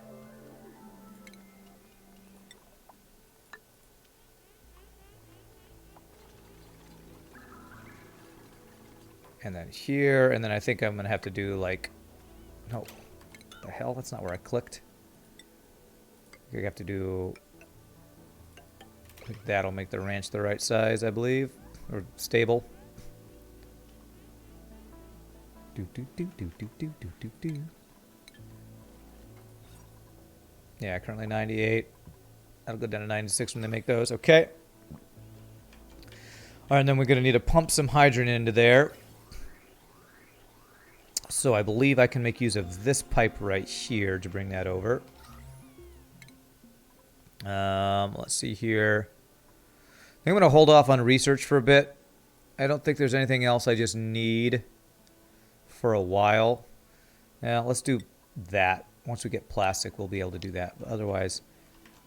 And then here, and then I think I'm gonna have to do like... No. What the hell? That's not where I clicked. I have to do... I think that'll make the ranch the right size, I believe. Or stable. Yeah, currently 98. That'll go down to 96 when they make those. Okay. Alright, and then we're going to need to pump some hydrogen into there. So I believe I can make use of this pipe right here to bring that over. Let's see here. I think I'm going to hold off on research for a bit. I don't think there's anything else I just need for a while. Yeah, let's do that. Once we get plastic, we'll be able to do that. But otherwise,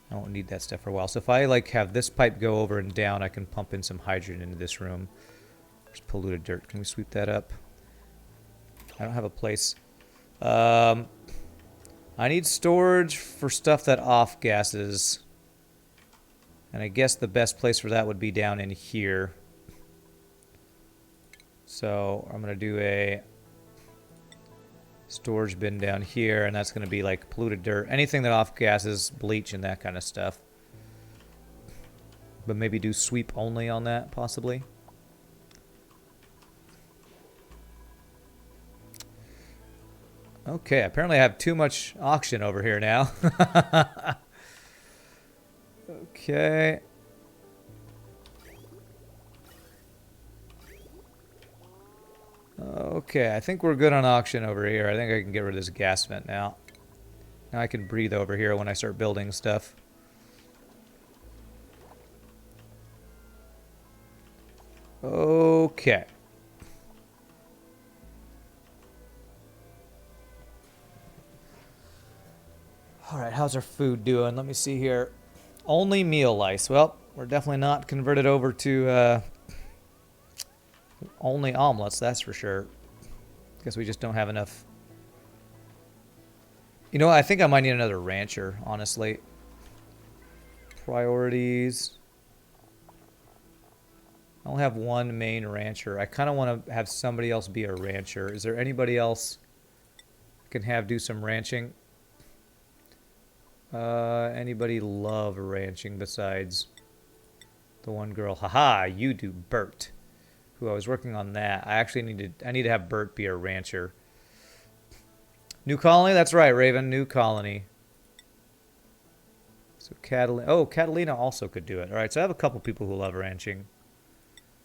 I won't need that stuff for a while. So if I like have this pipe go over and down, I can pump in some hydrogen into this room. There's polluted dirt. Can we sweep that up? I don't have a place. I need storage for stuff that off gases. And I guess the best place for that would be down in here. So I'm going to do a storage bin down here, and that's going to be like polluted dirt. Anything that off gases, bleach, and that kind of stuff. But maybe do sweep only on that, possibly. Okay, apparently I have too much oxygen over here now. Okay. Okay, I think we're good on oxygen over here. I think I can get rid of this gas vent now. Now I can breathe over here when I start building stuff. Okay. Alright, how's our food doing? Let me see here. Only meal lice. Well, we're definitely not converted over to only omelets, that's for sure. Guess we just don't have enough. You know what? I think I might need another rancher, honestly. Priorities. I only have one main rancher. I kind of want to have somebody else be a rancher. Is there anybody else I can have do some ranching? Anybody love ranching besides the one girl? Haha, you do, Bert. Who I was working on that. I need to have Bert be a rancher. New colony? That's right, Raven. New colony. So Catalina. Oh, Catalina also could do it. All right, so I have a couple people who love ranching.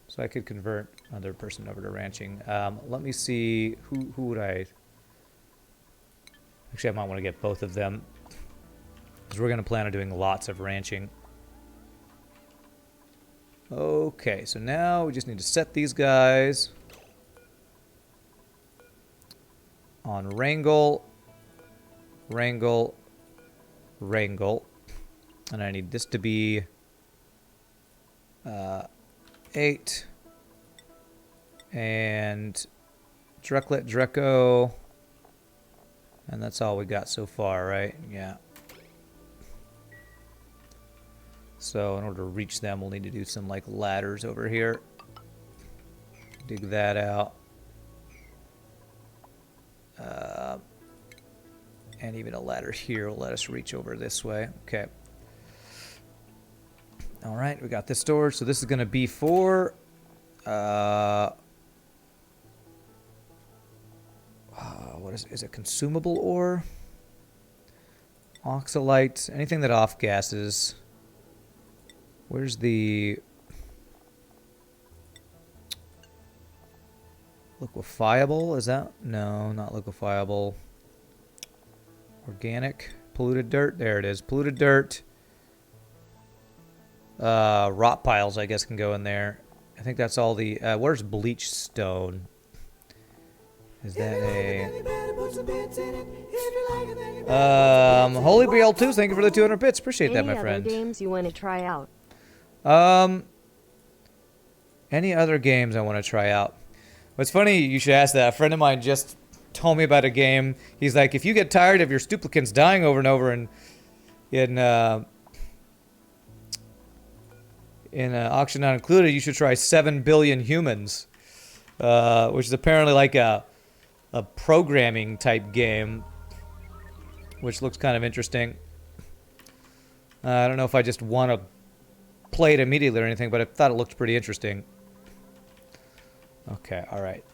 So I could convert another person over to ranching. Let me see. Who would I... Actually, I might want to get both of them. Because we're going to plan on doing lots of ranching. Okay, so now we just need to set these guys on wrangle, wrangle, wrangle. And I need this to be 8. And Drucklet, Dreco. And that's all we got so far, right? Yeah. So in order to reach them, we'll need to do some like ladders over here. Dig that out. And even a ladder here will let us reach over this way. Okay. All right, we got this storage. So this is going to be for... what is it? Consumable ore? Oxalite. Anything that off gases. Where's the liquefiable? Is that? No, not liquefiable. Organic. Polluted dirt. There it is. Polluted dirt. Rot piles, I guess, can go in there. I think that's all the... where's bleach stone? Is that a... Holy Brielle 2, thank you for the 200 bits. Appreciate that, my friend. Any other games you want to try out? Any other games I want to try out? What's funny, you should ask that. A friend of mine just told me about a game. He's like, if you get tired of your duplicants dying over and over in Auction Not Included, you should try 7 Billion Humans, which is apparently like a programming type game, which looks kind of interesting. I don't know if I just want to play it immediately or anything, but I thought it looked pretty interesting. Okay, all right.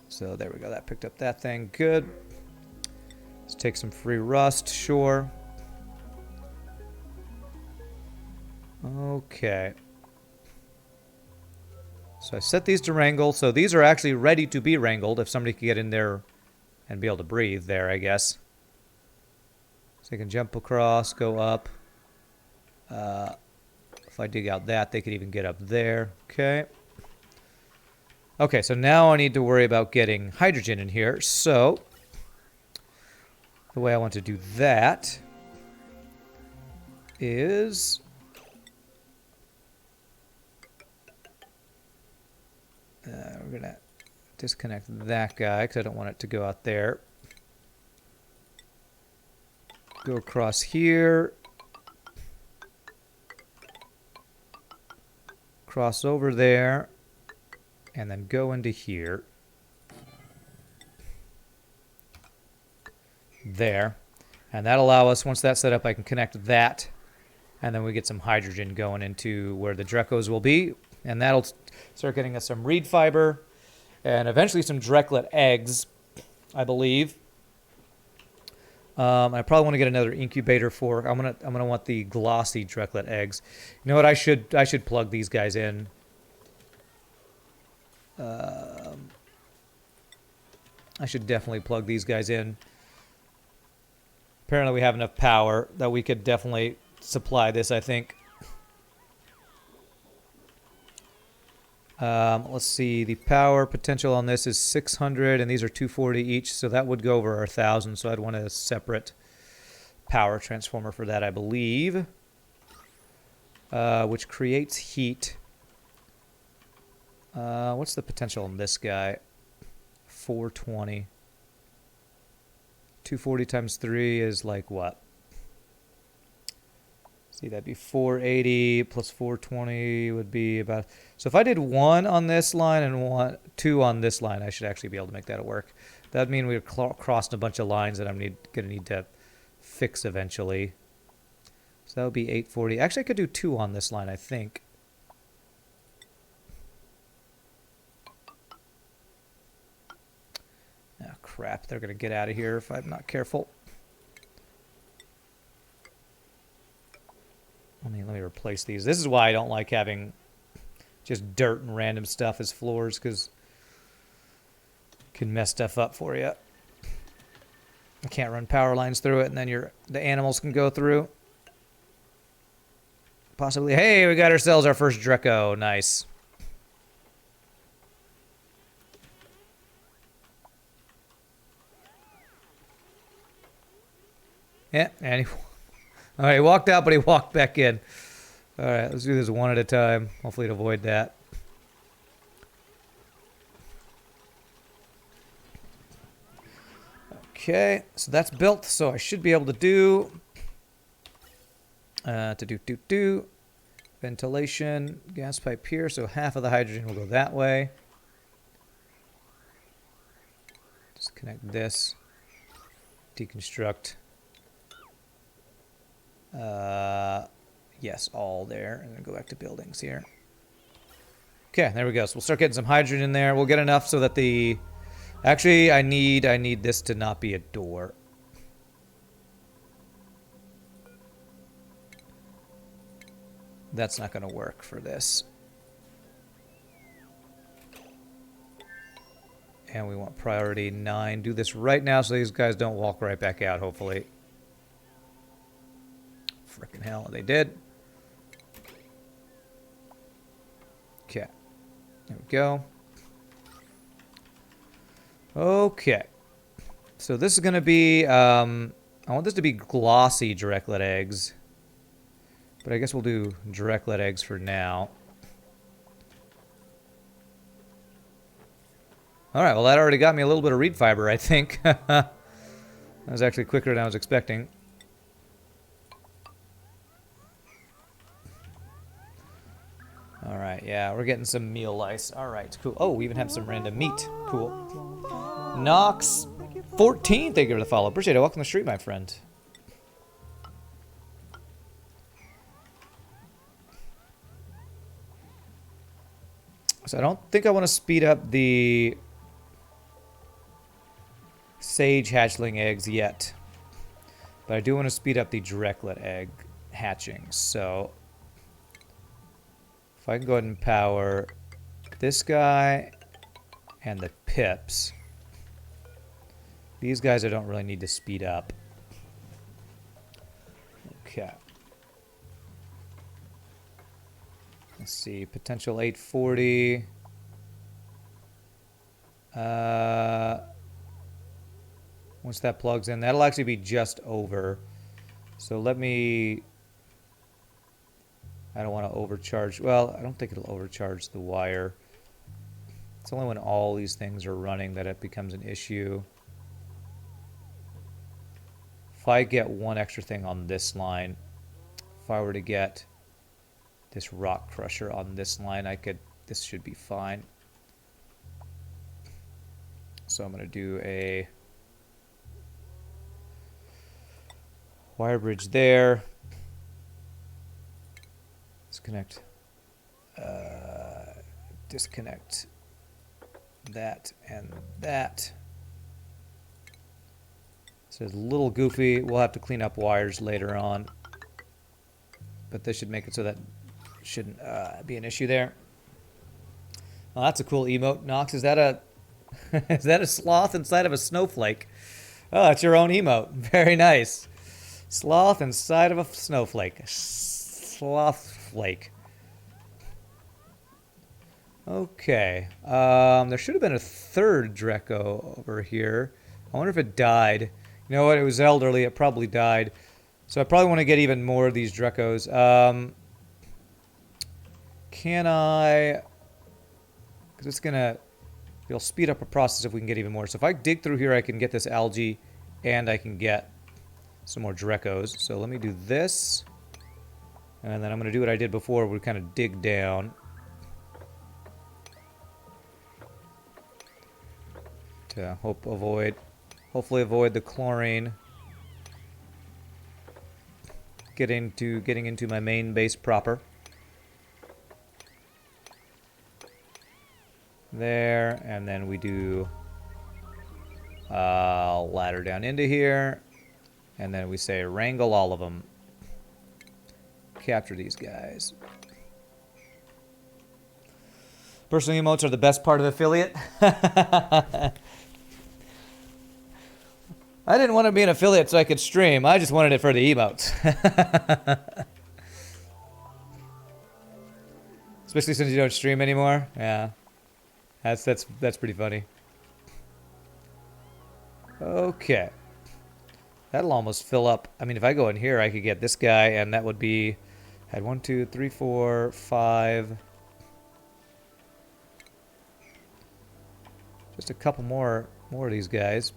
So there we go. That picked up that thing. Good. Let's take some free rust. Sure. Okay. So I set these to wrangle. So these are actually ready to be wrangled if somebody could get in there and be able to breathe there, I guess. So they can jump across, go up. If I dig out that, they could even get up there. Okay. Okay, so now I need to worry about getting hydrogen in here. So the way I want to do that is... we're going to disconnect that guy because I don't want it to go out there. Go across here. Cross over there. And then go into here. There. And that'll allow us, once that's set up, I can connect that. And then we get some hydrogen going into where the Drecos will be. And that'll start getting us some reed fiber. And eventually some Dreklet eggs, I believe. I probably want to get another incubator for... I'm gonna want the glossy Dreklet eggs. You know what? I should plug these guys in. I should definitely plug these guys in. Apparently we have enough power that we could definitely supply this, I think. Let's see. The power potential on this is 600, and these are 240 each, so that would go over our 1,000, so I'd want a separate power transformer for that, I believe. Which creates heat. What's the potential on this guy? 420. 240 times 3 is like what? See, that'd be 480 plus 420 would be about... So if I did 1 on this line and 2 on this line, I should actually be able to make that work. That'd mean we've crossed a bunch of lines that I'm going to need to fix eventually. So that would be 840. Actually, I could do 2 on this line, I think. Oh, crap. They're going to get out of here if I'm not careful. Let me replace these. This is why I don't like having just dirt and random stuff as floors, because it can mess stuff up for you. I can't run power lines through it, and then the animals can go through. Possibly. Hey, we got ourselves our first Dreco. Nice. Yeah, and all right, he walked out, but he walked back in. All right, let's do this one at a time. Hopefully to avoid that. Okay, so that's built, so I should be able to do... ventilation, gas pipe here, so half of the hydrogen will go that way. Disconnect this. Deconstruct. Yes, all there. And then go back to buildings here. Okay, there we go. So we'll start getting some hydrogen in there. We'll get enough so that the... Actually, I need this to not be a door. That's not going to work for this. And we want priority 9. Do this right now so these guys don't walk right back out, hopefully. Frickin' hell, they did. Okay. There we go. Okay. So this is going to be... I want this to be glossy Dreklet eggs. But I guess we'll do Dreklet eggs for now. Alright, well that already got me a little bit of reed fiber, I think. That was actually quicker than I was expecting. Alright, yeah, we're getting some meal lice. Alright, cool. Oh, we even have some random meat. Cool. Nox 14, thank you for the follow. Appreciate it. Welcome to the street, my friend. So I don't think I want to speed up the sage hatchling eggs yet. But I do want to speed up the Dreklet egg hatching. So if I can go ahead and power this guy and the pips. These guys I don't really need to speed up. Okay. Let's see, potential 840. Once that plugs in, that'll actually be just over. So let me... I don't want to overcharge. Well, I don't think it'll overcharge the wire. It's only when all these things are running that it becomes an issue. If I get one extra thing on this line, if I were to get this rock crusher on this line, this should be fine. So I'm going to do a wire bridge there. Disconnect. Disconnect that and that. So it's a little goofy. We'll have to clean up wires later on. But this should make it so that shouldn't be an issue there. Oh, that's a cool emote, Nox. Is that a is that a sloth inside of a snowflake? Oh, it's your own emote. Very nice. Sloth inside of a snowflake. Sloth flake. Okay. There should have been a third Dreco over here. I wonder if it died. You know what? It was elderly. It probably died. So I probably want to get even more of these Drecos. Can I... Because it's going to... It'll speed up a process if we can get even more. So if I dig through here, I can get this algae and I can get some more Drecos. So let me do this. And then I'm going to do what I did before. We kind of dig down. To hopefully avoid the chlorine. Getting into my main base proper. There, and then we do ladder down into here, and then we say wrangle all of them. Capture these guys. Personal emotes are the best part of affiliate. I didn't want to be an affiliate so I could stream. I just wanted it for the emotes. Especially since you don't stream anymore. Yeah. That's pretty funny. Okay. That'll almost fill up. I mean, if I go in here, I could get this guy, and that would be... Had 1, 2, 3, 4, 5... Just a couple more of these guys.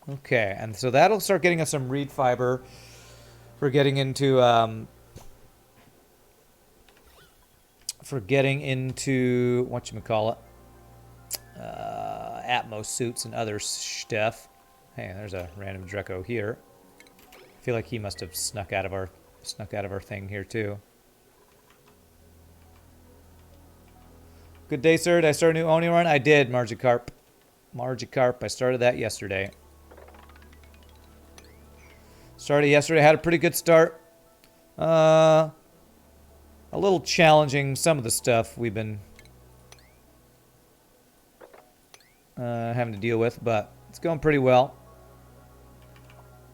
Okay, and so that'll start getting us some reed fiber for getting into whatchamacallit, Atmo suits and other stuff. Hey, there's a random Dreco here. I feel like he must have snuck out of our thing here too. Good day, sir. Did I start a new Oni run? I did, Magikarp. Magikarp. I started that yesterday. Started yesterday. Had a pretty good start. A little challenging, some of the stuff we've been having to deal with, but it's going pretty well.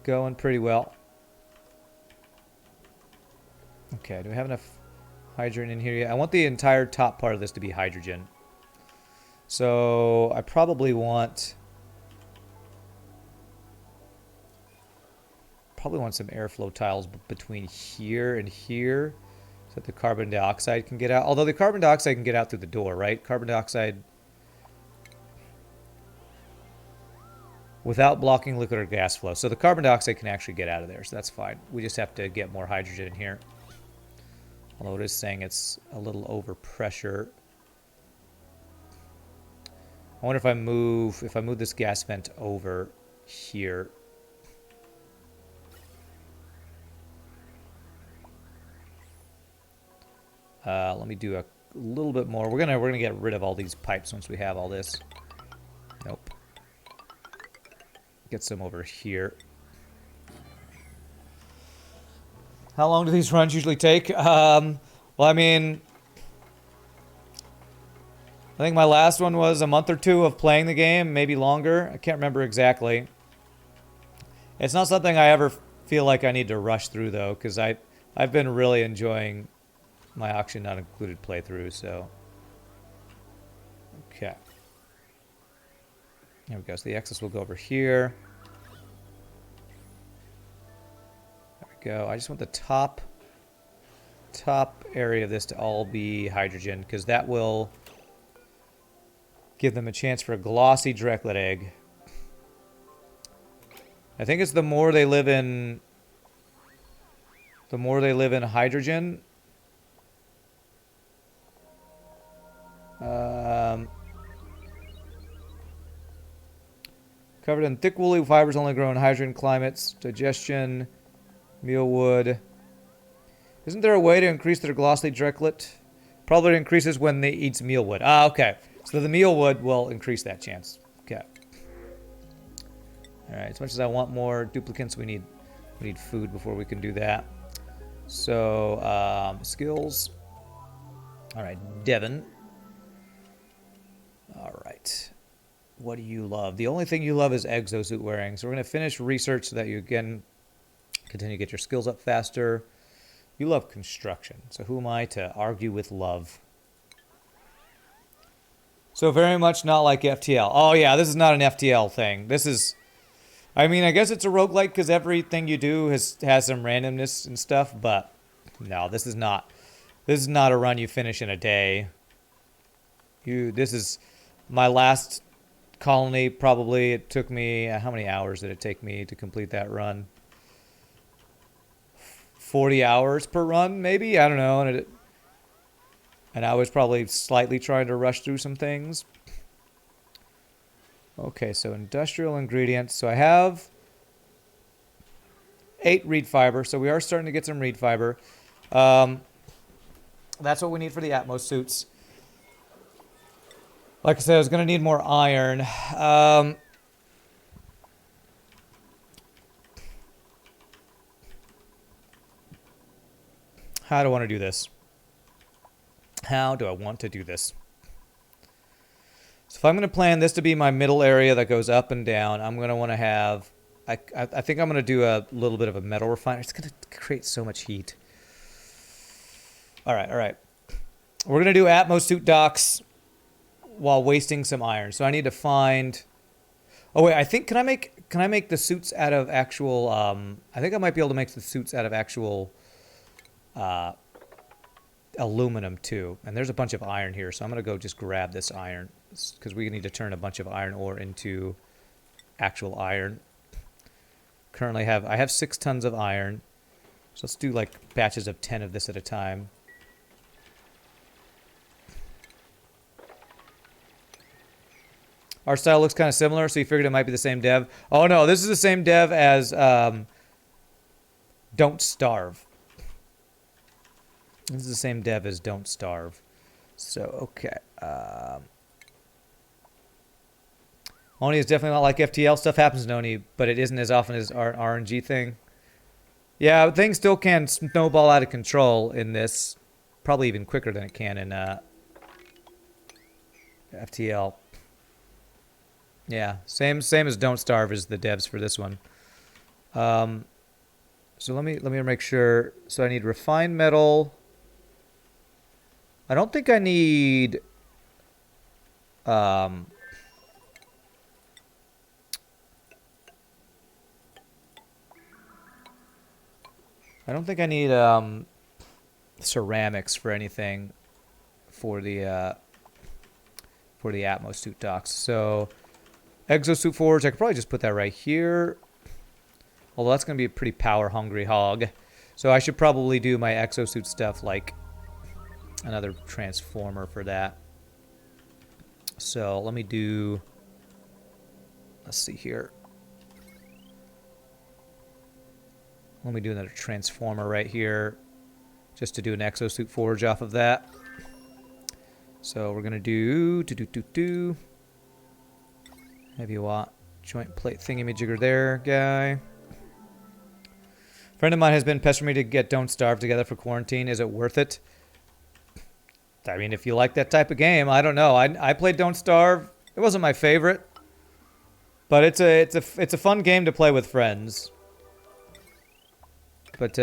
Going pretty well. Okay, do we have enough hydrogen in here yet? I want the entire top part of this to be hydrogen. So I probably want some airflow tiles between here and here so that the carbon dioxide can get out. Although the carbon dioxide can get out through the door, right? Carbon dioxide without blocking liquid or gas flow. So the carbon dioxide can actually get out of there, so that's fine. We just have to get more hydrogen in here. Although it is saying it's a little over pressure. I wonder if I move this gas vent over here. Let me do a little bit more. We're gonna get rid of all these pipes once we have all this. Nope. Get some over here. How long do these runs usually take? Well, I mean, I think my last one was a month or two of playing the game, maybe longer. I can't remember exactly. It's not something I ever feel like I need to rush through, though, because I've been really enjoying my Auction Not Included playthrough, so... Okay. There we go. So the Excess will go over here. There we go. I just want the top area of this to all be hydrogen, because that will give them a chance for a glossy directlet egg. I think it's the more they live in hydrogen. Covered in thick woolly fibers, only grow in hydrogen climates. Digestion, mealwood. Isn't there a way to increase their glossy directlet? Probably increases when they eats mealwood. Ah, okay. So the mealwood will increase that chance. Okay. All right. As much as I want more duplicants, we need food before we can do that. So skills. All right, Devin. All right. What do you love? The only thing you love is exosuit wearing. So we're going to finish research so that you, again, continue to get your skills up faster. You love construction. So who am I to argue with love? So very much not like FTL. Oh, yeah, this is not an FTL thing. This is... I mean, I guess it's a roguelike because everything you do has some randomness and stuff, but no, this is not a run you finish in a day. This is my last colony, probably. It took me, how many hours did it take me to complete that run? 40 hours per run, maybe? I don't know. And I was probably slightly trying to rush through some things. Okay, so industrial ingredients. So I have 8 reed fiber, so we are starting to get some reed fiber. That's what we need for the Atmo suits. Like I said, I was going to need more iron. How do I want to do this? How do I want to do this? So if I'm going to plan this to be my middle area that goes up and down, I'm going to want to have... I think I'm going to do a little bit of a metal refinery. It's going to create so much heat. All right, all right. We're going to do Atmo suit docks while wasting some iron. So I need to find... Oh, wait, I think... Can I make the suits out of actual... I think I might be able to make the suits out of actual... aluminum too, and there's a bunch of iron here, so I'm gonna go just grab this iron because we need to turn a bunch of iron ore into actual iron. Currently I have 6 tons of iron, so let's do like batches of 10 of this at a time. Our style looks kind of similar, so you figured it might be the same dev. Oh no, this is the same dev as Don't Starve. This is the same dev as Don't Starve. So, okay. Oni is definitely not like FTL. Stuff happens in Oni, but it isn't as often as our RNG thing. Yeah, things still can snowball out of control in this. Probably even quicker than it can in FTL. Yeah, same as Don't Starve is the devs for this one. So let me make sure. So I need refined metal. I don't think I need I don't think I need ceramics for anything for the Atmo suit docks. So exosuit forge, I could probably just put that right here. Although that's going to be a pretty power hungry hog. So I should probably do my exosuit stuff like another transformer for that. So let me do, let's see here. Let me do another transformer right here just to do an exosuit forge off of that. So we're going to do heavy watt joint plate thingamajigger there, guy. Friend of mine has been pestering me to get Don't Starve together for quarantine. Is it worth it? I mean, if you like that type of game, I don't know. I played Don't Starve. It wasn't my favorite, but it's a fun game to play with friends. But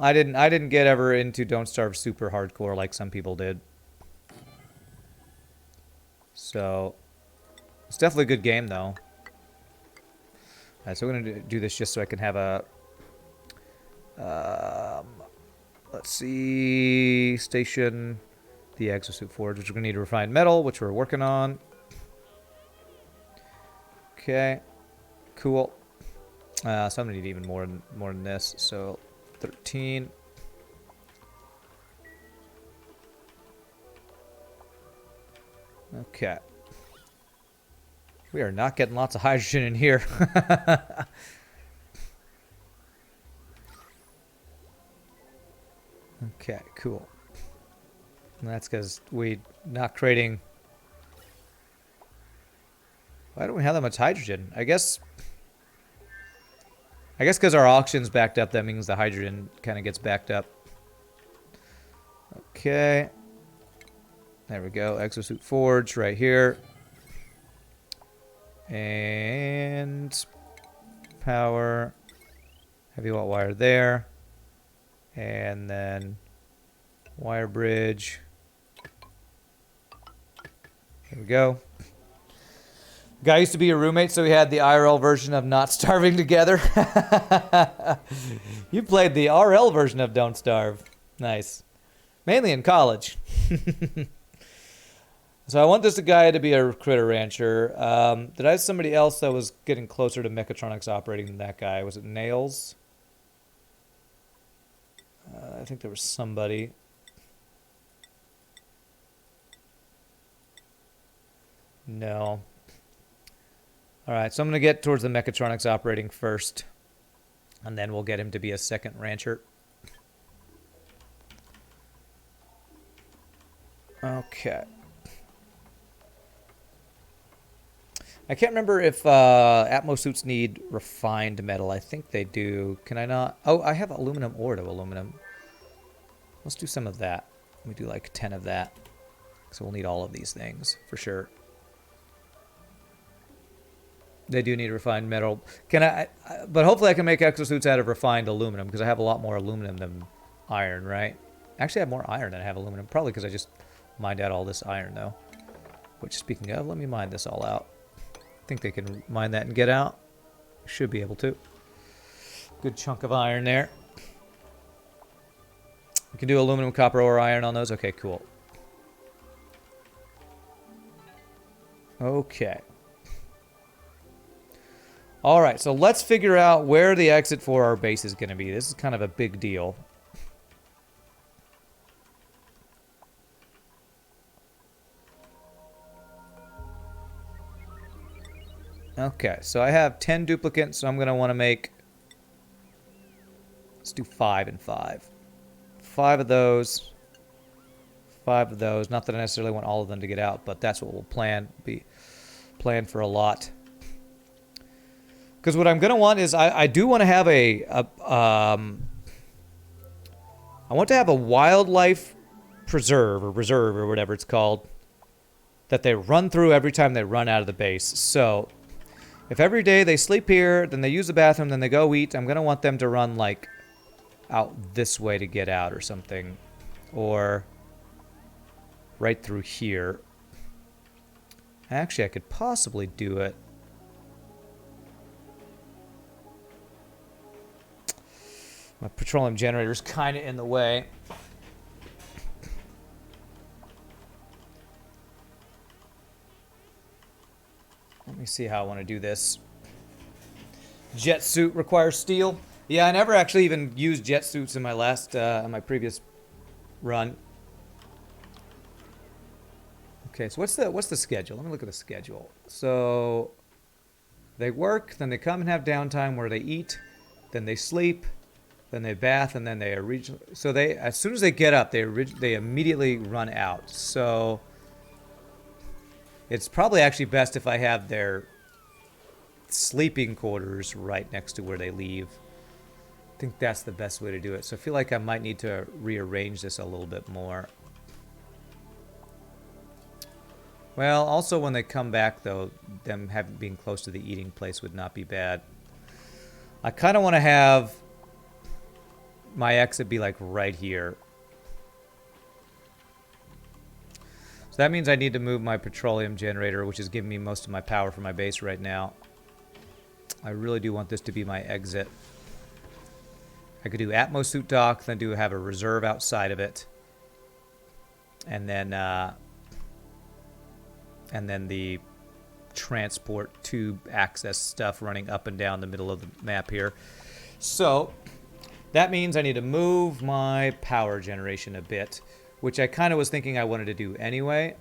I didn't get ever into Don't Starve super hardcore like some people did. So it's definitely a good game though. Alright, so we're gonna do this just so I can have a let's see, station the exosuit forge, which we're gonna need to refine metal, which we're working on. Okay, cool. So I'm gonna need even more than this. So 13. Okay. We are not getting lots of hydrogen in here. Okay, cool. And that's because we're not creating... Why don't we have that much hydrogen? I guess because our auction's backed up, that means the hydrogen kind of gets backed up. Okay. There we go. Exosuit forge right here. And power. Heavy watt wire there. And then wire bridge. There we go. Guy used to be a roommate, so we had the IRL version of Not Starving together. You played the RL version of Don't Starve. Nice. Mainly in college. So I want this guy to be a critter rancher. Did I have somebody else that was getting closer to mechatronics operating than that guy? Was it Nails? I think there was somebody. No. Alright, so I'm going to get towards the mechatronics operating first. And then we'll get him to be a second rancher. Okay. I can't remember if Atmo suits need refined metal. I think they do. Can I not? Oh, I have aluminum ore to aluminum. Let's do some of that. Let me do like 10 of that. So we'll need all of these things for sure. They do need refined metal. Can I? But hopefully I can make exosuits out of refined aluminum because I have a lot more aluminum than iron, right? Actually, I have more iron than I have aluminum. Probably because I just mined out all this iron, though. Which, speaking of, let me mine this all out. I think they can mine that and get out. Should be able to. Good chunk of iron there. We can do aluminum, copper, or iron on those. Okay, cool. Okay. Alright, so let's figure out where the exit for our base is going to be. This is kind of a big deal. Okay, so I have 10 duplicates, so I'm going to want to make... Let's do 5 and 5. 5 of those. 5 of those. Not that I necessarily want all of them to get out, but that's what we'll plan for a lot. Because what I'm going to want is, I do want to have I want to have a wildlife preserve, or reserve, or whatever it's called, that they run through every time they run out of the base. So, if every day they sleep here, then they use the bathroom, then they go eat, I'm going to want them to run, like, out this way to get out or something. Or right through here. Actually, I could possibly do it. My petroleum generator's kind of in the way. Let me see how I want to do this. Jet suit requires steel. Yeah, I never actually even used jet suits in my last, my previous run. Okay, so what's the schedule? Let me look at the schedule. So they work, then they come and have downtime where they eat, then they sleep, then they bath, and then they so they, as soon as they get up, they immediately run out. So it's probably actually best if I have their sleeping quarters right next to where they leave. think that's the best way to do it. So I feel like I might need to rearrange this a little bit more. Well, also when they come back, though, them being close to the eating place would not be bad. I kind of want to have my exit be like right here. So that means I need to move my petroleum generator, which is giving me most of my power for my base right now. I really do want this to be my exit. I could do Atmo suit dock, then have a reserve outside of it. And then the transport tube access stuff running up and down the middle of the map here. So that means I need to move my power generation a bit, which I kind of was thinking I wanted to do anyway.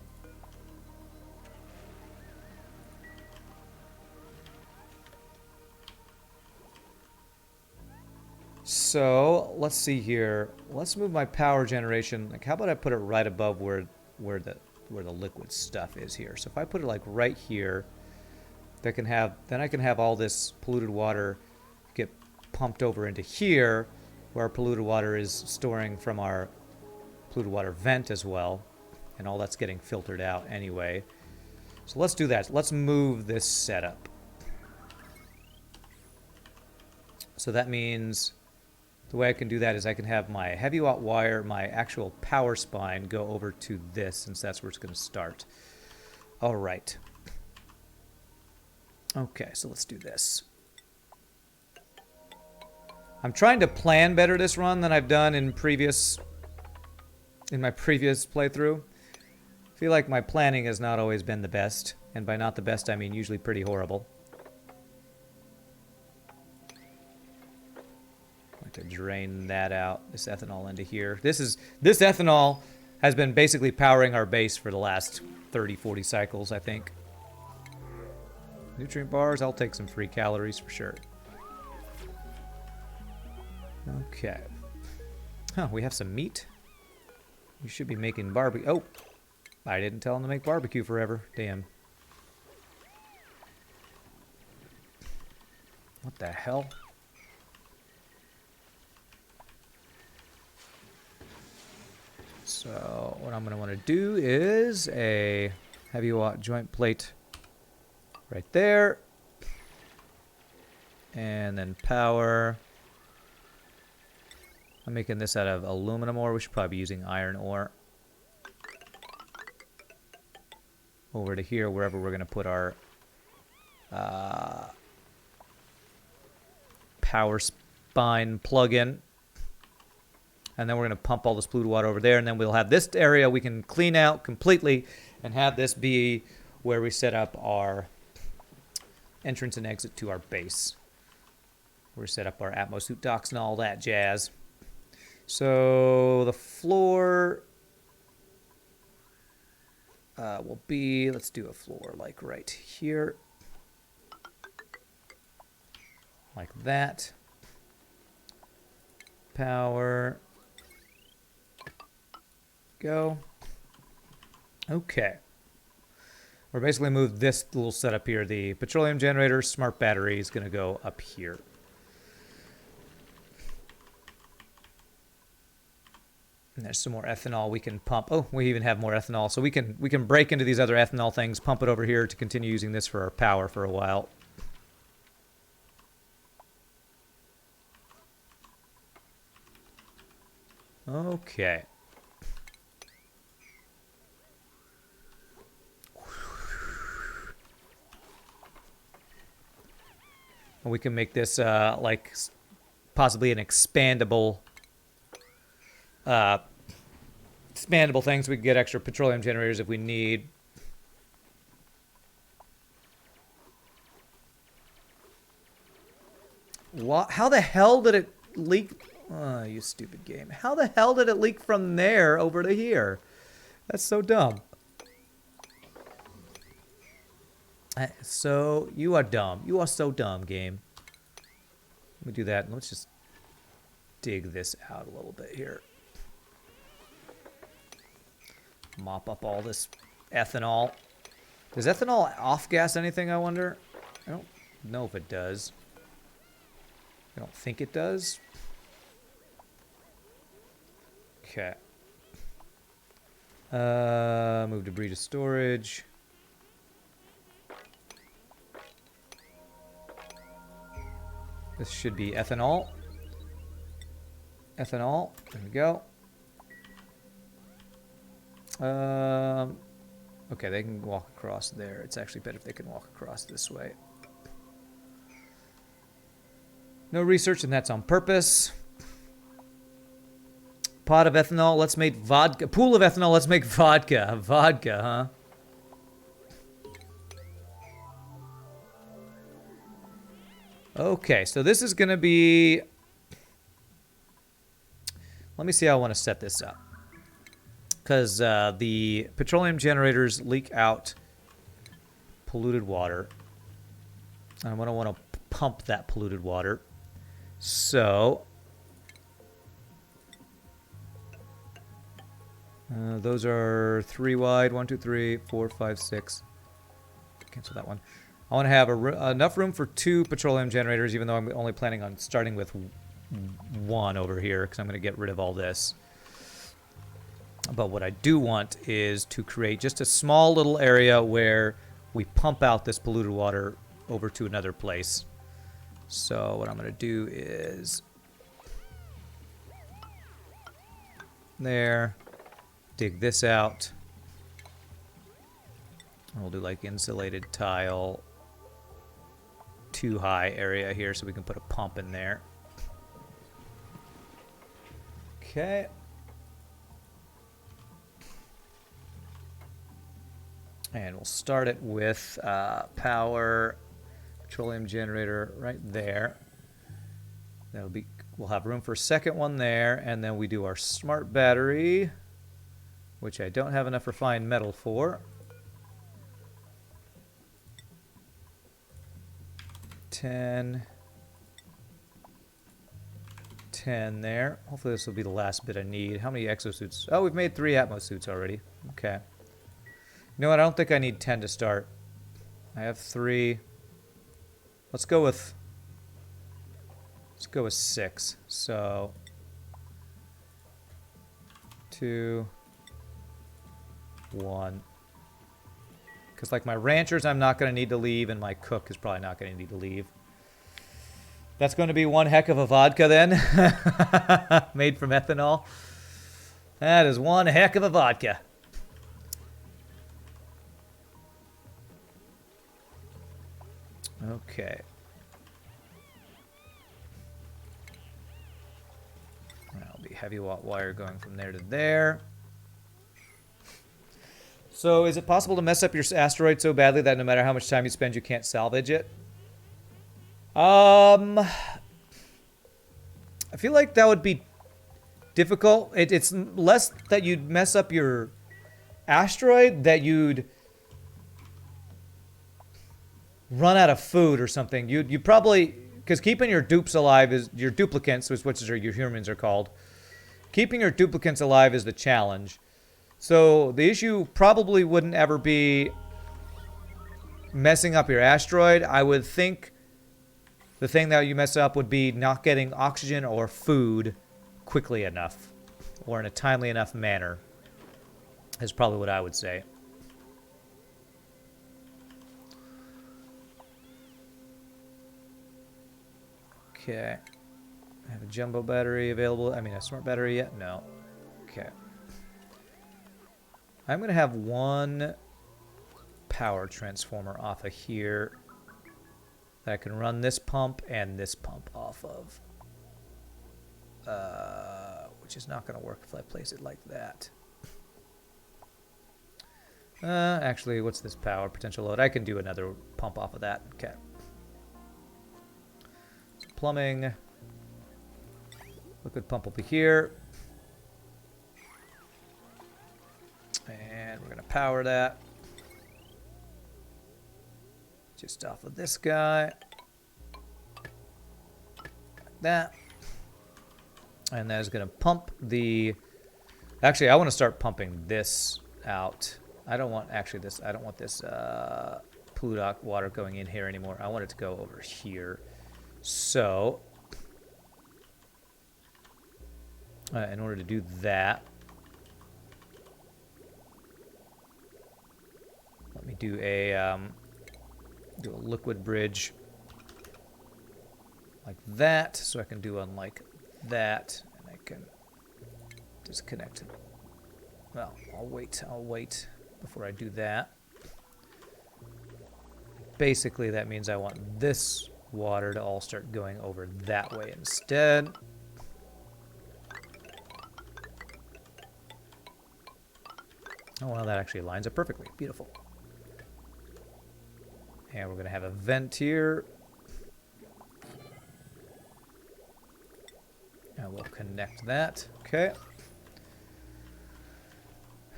So let's see here. Let's move my power generation. Like, how about I put it right above where the liquid stuff is here. So if I put it like right here, then I can have all this polluted water get pumped over into here, where our polluted water is storing from our polluted water vent as well, and all that's getting filtered out anyway. So let's do that. Let's move this setup. So that means the way I can do that is I can have my heavy watt wire, my actual power spine, go over to this, since that's where it's going to start. All right. Okay, so let's do this. I'm trying to plan better this run than I've done in my previous playthrough. I feel like my planning has not always been the best, and by not the best I mean usually pretty horrible. To drain that out, this ethanol into here. This ethanol has been basically powering our base for the last 30-40 cycles, I think. Nutrient bars, I'll take some free calories for sure. Okay. Huh, we have some meat. We should be making barbecue. Oh, I didn't tell them to make barbecue forever. Damn. What the hell? So what I'm going to want to do is a heavy watt joint plate right there. And then power. I'm making this out of aluminum ore. We should probably be using iron ore. Over to here, wherever we're going to put our power spine plug-in. And then we're going to pump all this polluted water over there, and then we'll have this area we can clean out completely and have this be where we set up our entrance and exit to our base. Where we set up our Atmo suit docks and all that jazz. So the floor will be, let's do a floor like right here. Like that. Power. Go. Okay. We're basically moved this little setup here. The petroleum generator, smart battery is going to go up here. And there's some more ethanol we can pump. Oh, we even have more ethanol. So we can break into these other ethanol things, pump it over here to continue using this for our power for a while. Okay. We can make this like possibly an expandable thing, so we can get extra petroleum generators if we need. What? How the hell did it leak? Oh, you stupid game. How the hell did it leak from there over to here? That's so dumb. So, you are dumb. You are so dumb, game. Let me do that. Let's just dig this out a little bit here. Mop up all this ethanol. Does ethanol off-gas anything, I wonder? I don't know if it does. I don't think it does. Okay. Move debris to storage. This should be ethanol. Ethanol. There we go. Okay, they can walk across there. It's actually better if they can walk across this way. No research, and that's on purpose. Pot of ethanol, let's make vodka. Pool of ethanol, let's make vodka. Vodka, huh? Okay, so this is going to be... Let me see how I want to set this up. Because the petroleum generators leak out polluted water. And I'm going to want to pump that polluted water. So... those are 3 wide. 1, 2, 3, 4, 5, 6. Cancel that one. I want to have enough room for 2 petroleum generators, even though I'm only planning on starting with 1 over here, because I'm going to get rid of all this. But what I do want is to create just a small little area where we pump out this polluted water over to another place. So what I'm going to do is... There... Dig this out. And we'll do like insulated tile 2 high area here so we can put a pump in there. Okay. And we'll start it with power petroleum generator right there. That'll be, we'll have room for a second one there, and then we do our smart battery, which I don't have enough refined metal for. 10 there. Hopefully this will be the last bit I need. How many exosuits? Oh, we've made 3 Atmo suits already. Okay. You know what? I don't think I need 10 to start. I have 3. Let's go with 6. So 2, 1. Because like my ranchers, I'm not going to need to leave, and my cook is probably not going to need to leave. That's going to be one heck of a vodka then. Made from ethanol. That is one heck of a vodka. Okay. That'll be heavy wire going from there to there. So is it possible to mess up your asteroid so badly that no matter how much time you spend, you can't salvage it? I feel like that would be difficult. It's less that you'd mess up your asteroid, that you'd run out of food or something. You probably, because keeping your dupes alive is your duplicants, which is your humans are called. Keeping your duplicants alive is the challenge. So the issue probably wouldn't ever be messing up your asteroid. I would think the thing that you mess up would be not getting oxygen or food quickly enough or in a timely enough manner is probably what I would say. Okay. I have a jumbo battery available. I mean, a smart battery yet? No. Okay. I'm going to have 1 power transformer off of here that I can run this pump and this pump off of. Which is not going to work if I place it like that. Actually, what's this power potential load? I can do another pump off of that. Okay. So plumbing. Liquid pump will be here. And we're going to power that. Just off of this guy. Like that. And that is going to pump the... Actually, I want to start pumping this out. I don't want this polluted water going in here anymore. I want it to go over here. So... in order to do that, let me do a liquid bridge like that, so I can do one like that, and I can disconnect it. Well, I'll wait before I do that. Basically, that means I want this water to all start going over that way instead. Oh, well, that actually lines up perfectly. Beautiful. And we're going to have a vent here. And we'll connect that. Okay.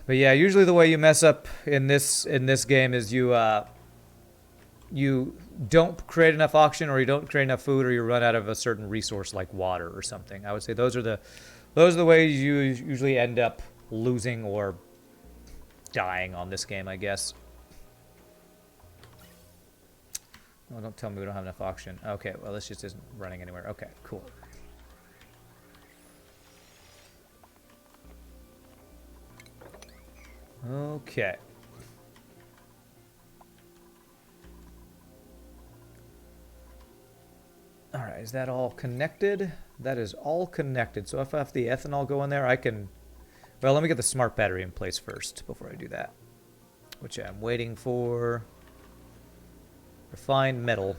But yeah, usually the way you mess up in this game is you don't create enough oxygen, or you don't create enough food, or you run out of a certain resource like water or something. I would say those are the ways you usually end up losing or dying on this game, I guess. Oh, don't tell me we don't have enough oxygen. Okay, well, this just isn't running anywhere. Okay, cool. Okay. All right, is that all connected? That is all connected. So if I have the ethanol go in there, I can... Well, let me get the smart battery in place first before I do that, which I'm waiting for. Refined metal.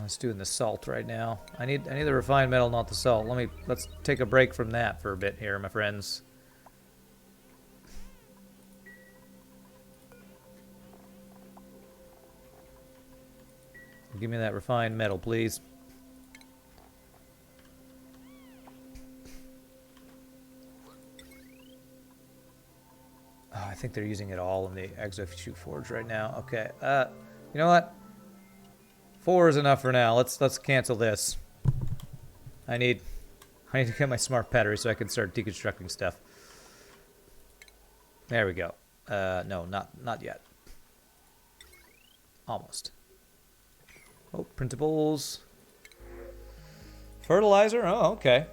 Let's do the salt right now. I need the refined metal, not the salt. Let's take a break from that for a bit here, my friends. Give me that refined metal, please. Oh, I think they're using it all in the Exo Forge right now. Okay. You know what? 4 is enough for now. Let's cancel this. I need to get my smart battery so I can start deconstructing stuff. There we go. No, not yet. Almost. Oh, printables. Fertilizer? Oh, okay.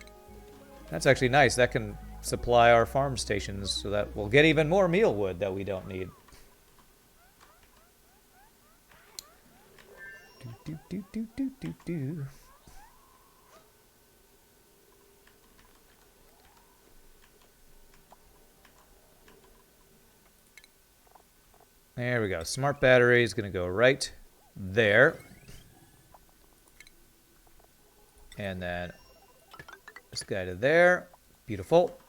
That's actually nice. That can supply our farm stations so that we'll get even more meal wood that we don't need. Do. There we go. Smart battery is going to go right there. And then this guy to there. Beautiful.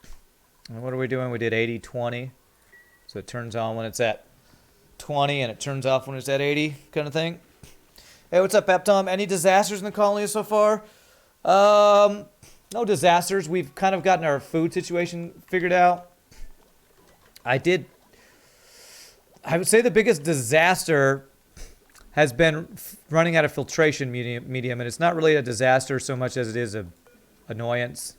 And what are we doing? We did 80, 20. So it turns on when it's at 20 and it turns off when it's at 80 kind of thing. Hey, what's up, Tom? Any disasters in the colony so far? No disasters. We've kind of gotten our food situation figured out. I would say the biggest disaster has been running out of filtration medium, and it's not really a disaster so much as it is a annoyance.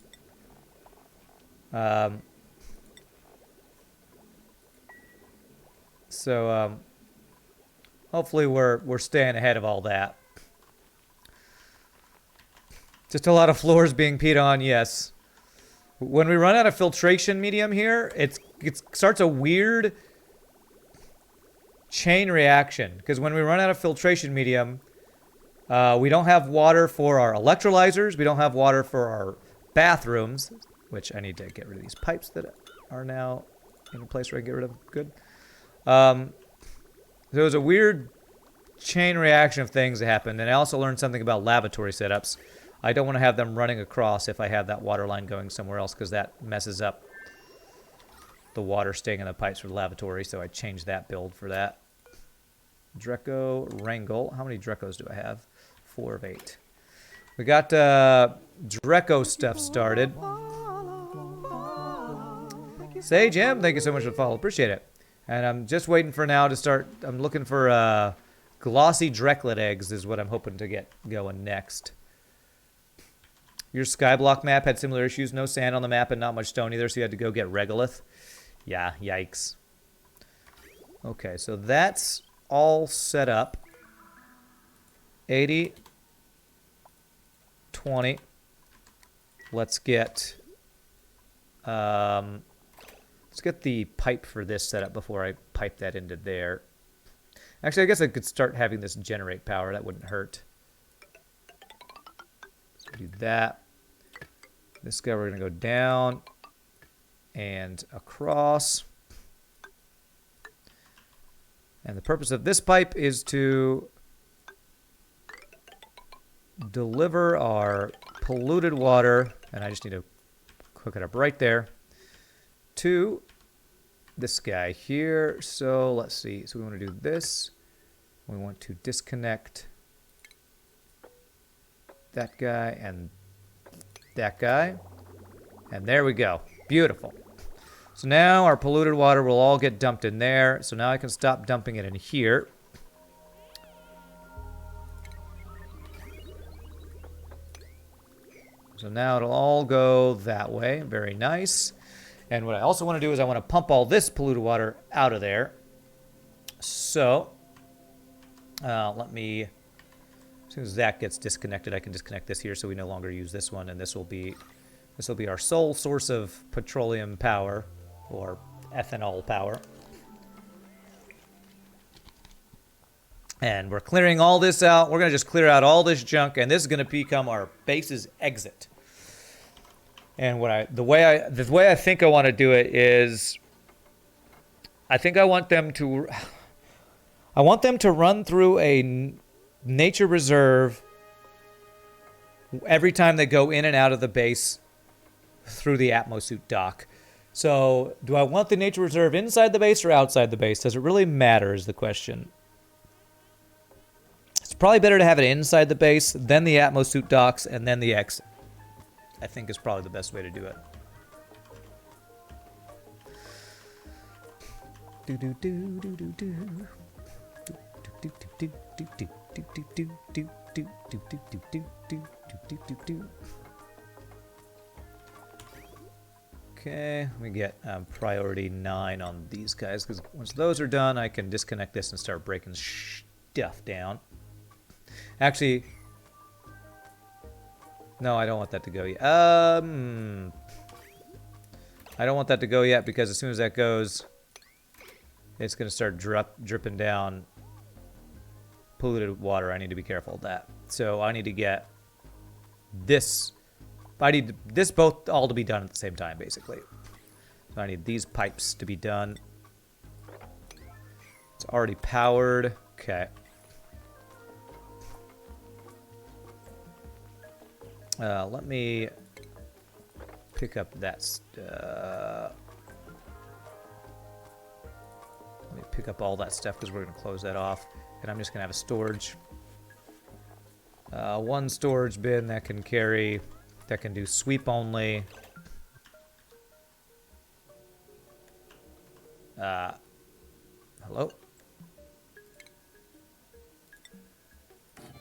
Hopefully we're staying ahead of all that. Just a lot of floors being peed on, yes. When we run out of filtration medium here, it starts a weird chain reaction. Because when we run out of filtration medium, we don't have water for our electrolyzers. We don't have water for our bathrooms, which I need to get rid of these pipes that are now in a place where I can get rid of. Good. There was a weird chain reaction of things that happened, and I also learned something about lavatory setups. I don't want to have them running across if I have that water line going somewhere else, because that messes up the water staying in the pipes for the lavatory, so I changed that build for that. Dreco Wrangle. How many Drecos do I have? 4 of 8. We got Dreco stuff started. Sage M, thank you so much for the follow. Appreciate it. And I'm just waiting for now to start. I'm looking for glossy Dreklet eggs is what I'm hoping to get going next. Your Skyblock map had similar issues. No sand on the map and not much stone either, so you had to go get regolith. Yeah, yikes. Okay, so that's all set up. 80, 20. Let's get the pipe for this set up before I pipe that into there. Actually, I guess I could start having this generate power. That wouldn't hurt. So do that. This guy we're going to go down and across. And the purpose of this pipe is to deliver our polluted water, and I just need to hook it up right there, to this guy here. So let's see. So we want to do this. We want to disconnect that guy and that guy. And there we go. Beautiful. So now our polluted water will all get dumped in there. So now I can stop dumping it in here. So now it'll all go that way. Very nice. And what I also want to do is I want to pump all this polluted water out of there. So let me, as soon as that gets disconnected, I can disconnect this here so we no longer use this one. And this will be our sole source of petroleum power, or ethanol power. And we're clearing all this out. We're going to just clear out all this junk, and this is going to become our base's exit. And the way I think I want to do it is, I think I want them to run through a nature reserve every time they go in and out of the base through the Atmo suit dock. So, do I want the nature reserve inside the base or outside the base? Does it really matter is the question. It's probably better to have it inside the base, then the Atmo suit docks, and then the exit. I think is probably the best way to do it. Okay, let me get priority 9 on these guys, because once those are done, I can disconnect this and start breaking stuff down. Actually, no, I don't want that to go yet. I don't want that to go yet, because as soon as that goes, it's going to start dripping down polluted water. I need to be careful of that. So I need to get this. I need this both all to be done at the same time, basically. So I need these pipes to be done. It's already powered. Okay. Let me pick up that. Let me pick up all that stuff, because we're going to close that off. And I'm just going to have a storage. One storage bin that can carry, that can do sweep only. Hello? I'm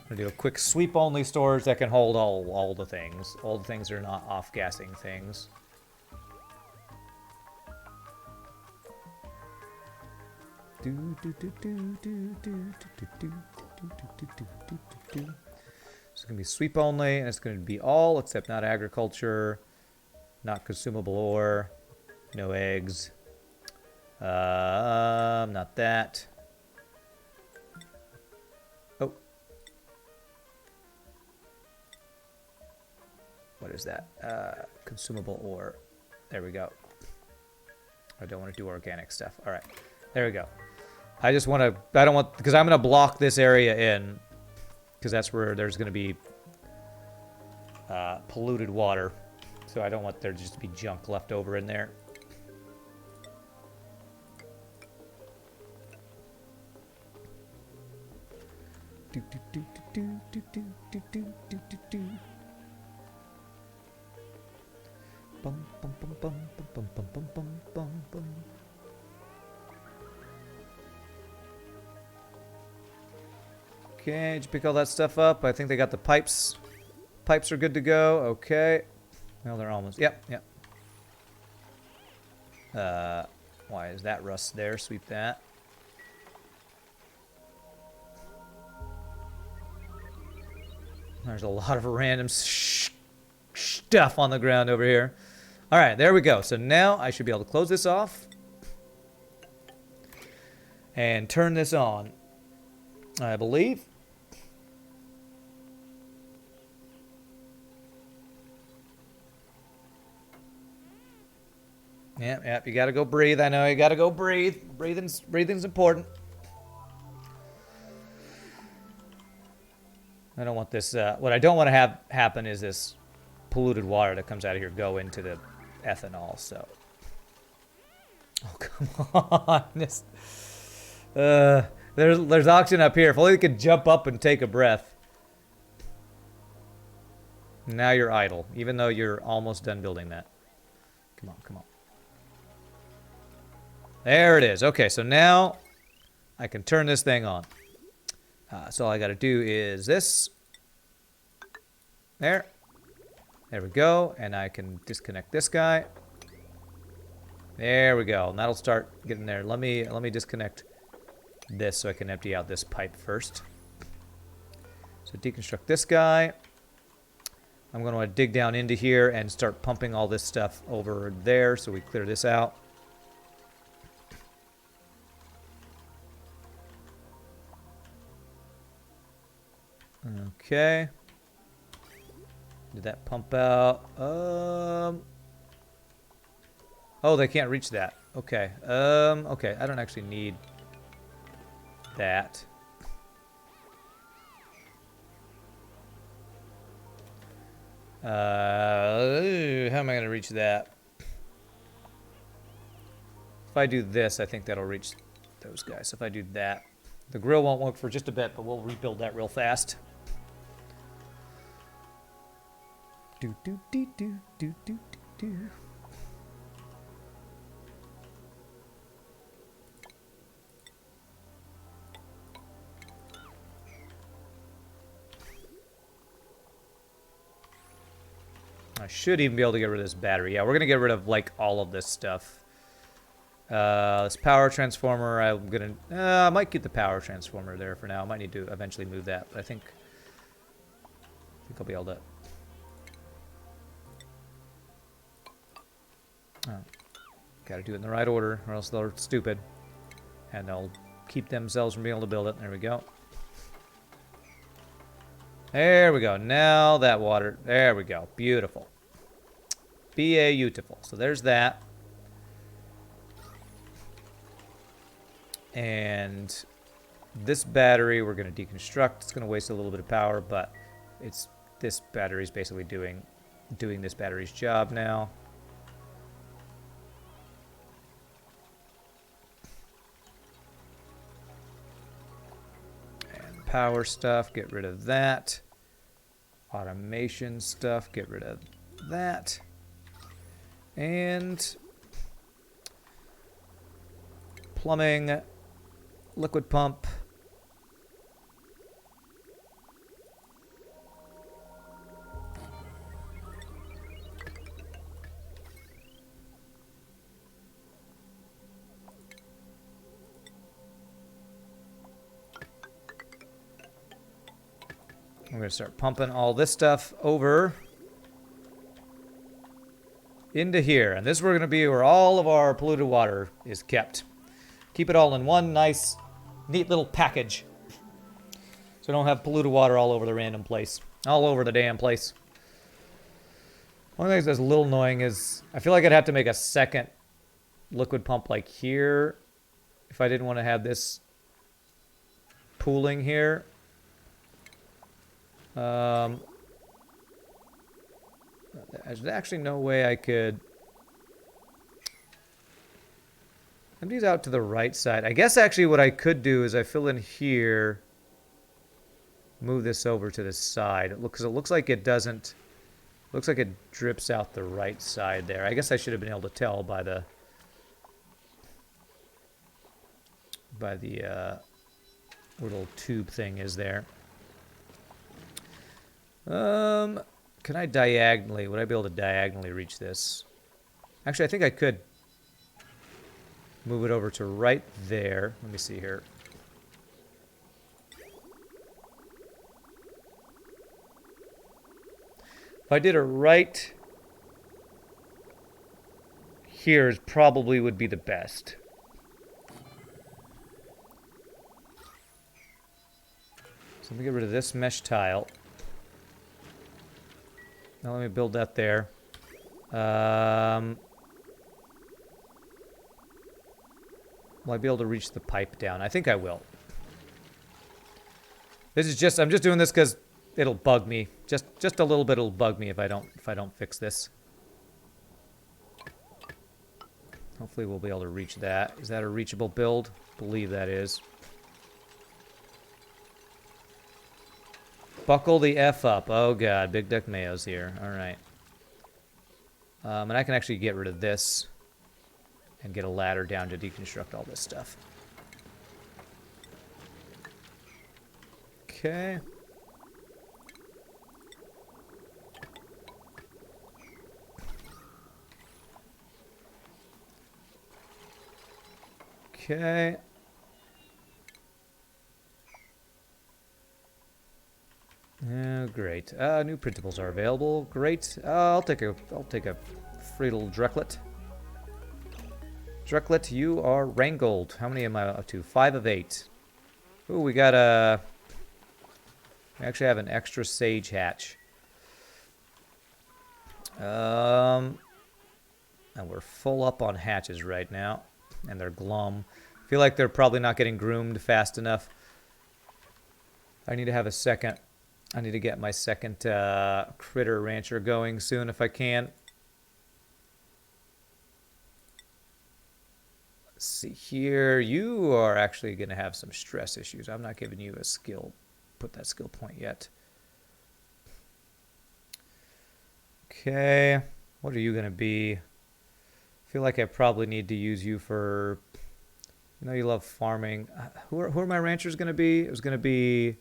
going to do a quick sweep only storage that can hold all the things. All the things that are not off-gassing things. It's going to be sweep only, and it's going to be all except not agriculture, not consumable ore, no eggs, not that. Oh. What is that? Consumable ore. There we go. I don't want to do organic stuff. All right. There we go. I just want to, I don't want, because I'm going to block this area in, because that's where there's going to be polluted water. So I don't want there just to be junk left over in there. Bum, bum, bum, bum, bum, bum, bum, bum, bum, bum. Okay, did you pick all that stuff up? I think they got the pipes Pipes are good to go. Okay. Well, they're almost... Yep, yep. Why is that rust there? Sweep that. There's a lot of random stuff on the ground over here. All right, there we go. So now I should be able to close this off and turn this on, I believe. Yep, yep, you gotta go breathe. I know you gotta go breathe. Breathing's important. I don't want this, what I don't want to have happen is this polluted water that comes out of here go into the ethanol, so. Oh, come on. There's oxygen up here. If only we could jump up and take a breath. Now you're idle, even though you're almost done building that. Come on, come on. There it is. Okay, so now I can turn this thing on. So all I got to do is this. There. There we go. And I can disconnect this guy. There we go. And that'll start getting there. Let me disconnect this so I can empty out this pipe first. So deconstruct this guy. I'm going to dig down into here and start pumping all this stuff over there so we clear this out. Okay. Did that pump out? Oh, they can't reach that. Okay. Okay. I don't actually need that. How am I going to reach that? If I do this, I think that'll reach those guys. So if I do that, the grill won't work for just a bit, but we'll rebuild that real fast. Do do do do do do do. I should even be able to get rid of this battery. Yeah, we're gonna get rid of like all of this stuff. This power transformer, I'm gonna I might keep the power transformer there for now. I might need to eventually move that, but I think I'll be able to. Oh, gotta do it in the right order, or else they're stupid. And they'll keep themselves from being able to build it. There we go. There we go. Now that water. There we go. Beautiful. Beautiful. So there's that. And this battery we're going to deconstruct. It's going to waste a little bit of power, but this battery is basically doing this battery's job now. Power stuff, get rid of that. Automation stuff, get rid of that. And plumbing, liquid pump. I'm going to start pumping all this stuff over into here. And this is going to be where all of our polluted water is kept. Keep it all in one nice, neat little package. So we don't have polluted water all over the random place. All over the damn place. One thing that's a little annoying is I feel like I'd have to make a second liquid pump like here if I didn't want to have this pooling here. There's actually no way I could empty these out to the right side. I guess actually what I could do is I fill in here, move this over to the side. It looks like it doesn't. Looks like it drips out the right side there. I guess I should have been able to tell by the little tube thing is there. Can I diagonally, would I be able to diagonally reach this? Actually, I think I could move it over to right there. Let me see here. If I did it right here, probably would be the best. So let me get rid of this mesh tile. Now let me build that there. Will I be able to reach the pipe down? I think I will. This is just, I'm just doing this because it'll bug me. Just a little bit it'll bug me if I don't fix this. Hopefully we'll be able to reach that. Is that a reachable build? Believe that is. Buckle the F up. Oh god, Big Duck Mayo's here. Alright. And I can actually get rid of this and get a ladder down to deconstruct all this stuff. Okay. Okay. Oh, great. New printables are available. Great. I'll take a free little Drucklet. Drucklet, you are wrangled. How many am I up to? 5 of 8. Ooh, we got a... We actually have an extra sage hatch. And we're full up on hatches right now. And they're glum. I feel like they're probably not getting groomed fast enough. I need to have a second... I need to get my second critter rancher going soon if I can. Let's see here. You are actually going to have some stress issues. I'm not giving you a skill. Put that skill point yet. Okay. What are you going to be? I feel like I probably need to use you for... You know you love farming. Who are my ranchers going to be? It was going to be...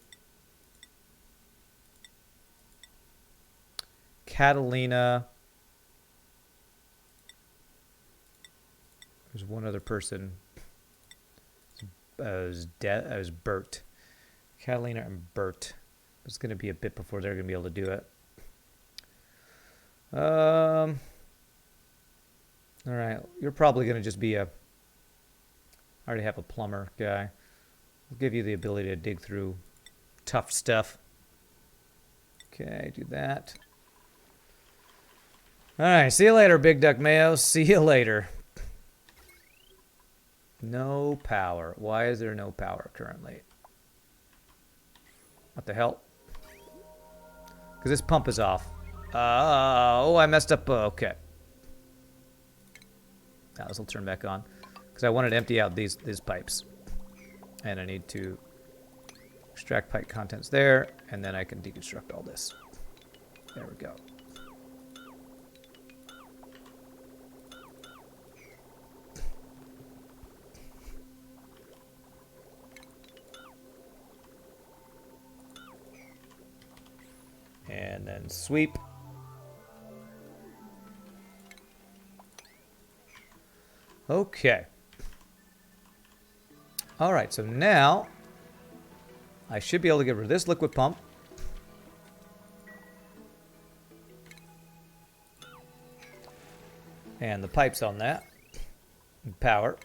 Catalina. There's one other person. It was Bert. Catalina and Bert. It's going to be a bit before they're going to be able to do it. All right. You're probably going to just be a... I already have a plumber guy. I'll give you the ability to dig through tough stuff. Okay, do that. Alright, see you later, Big Duck Mayo. See you later. No power. Why is there no power currently? What the hell? Because this pump is off. Oh, I messed up. Okay. Now this will turn back on. Because I wanted to empty out these pipes. And I need to extract pipe contents there. And then I can deconstruct all this. There we go. And then sweep. Okay. All right, so now I should be able to get rid of this liquid pump. And the pipes on that. And power.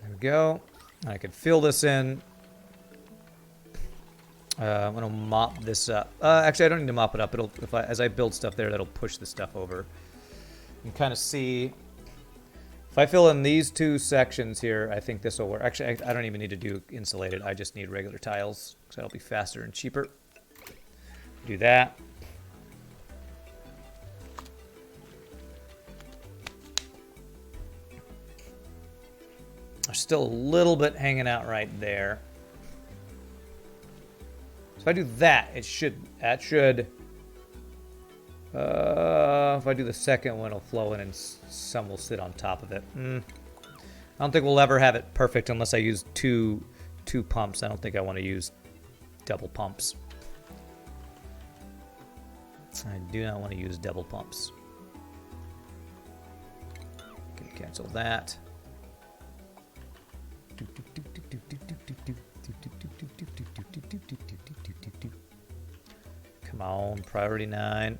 There we go. I could fill this in. I'm gonna mop this up. Actually, I don't need to mop it up. It'll, as I build stuff there, that'll push the stuff over. You can kind of see. If I fill in these two sections here, I think this will work. Actually, I don't even need to do insulated. I just need regular tiles, because that'll be faster and cheaper. Do that. There's still a little bit hanging out right there. So if I do that, if I do the second one, it'll flow in and some will sit on top of it. I don't think we'll ever have it perfect unless I use two pumps. I don't think I want to use double pumps. I do not want to use double pumps. Can cancel that. Come on, priority 9.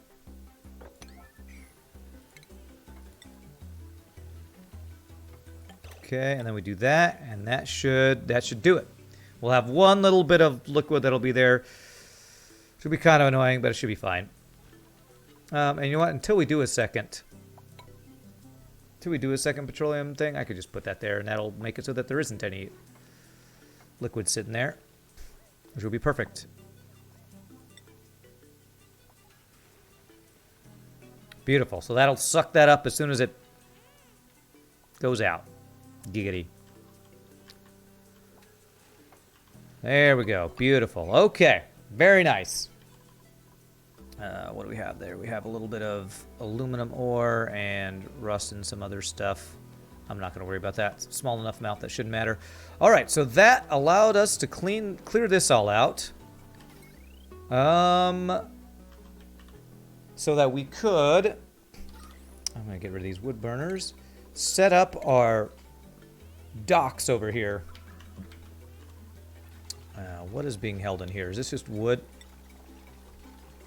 Okay, and then we do that, and that should do it. We'll have one little bit of liquid that'll be there. Should be kind of annoying, but it should be fine. And you know what? Until we do a second petroleum thing, I could just put that there, and that'll make it so that there isn't any liquid sitting there, which will be perfect. Beautiful. So that'll suck that up as soon as it goes out. Giggity. There we go. Beautiful. Okay. Very nice. What do we have there? We have a little bit of aluminum ore and rust and some other stuff. I'm not going to worry about that. It's a small enough amount that shouldn't matter. All right. So that allowed us to clear this all out. So that we could... I'm going to get rid of these wood burners. Set up our docks over here. What is being held in here? Is this just wood?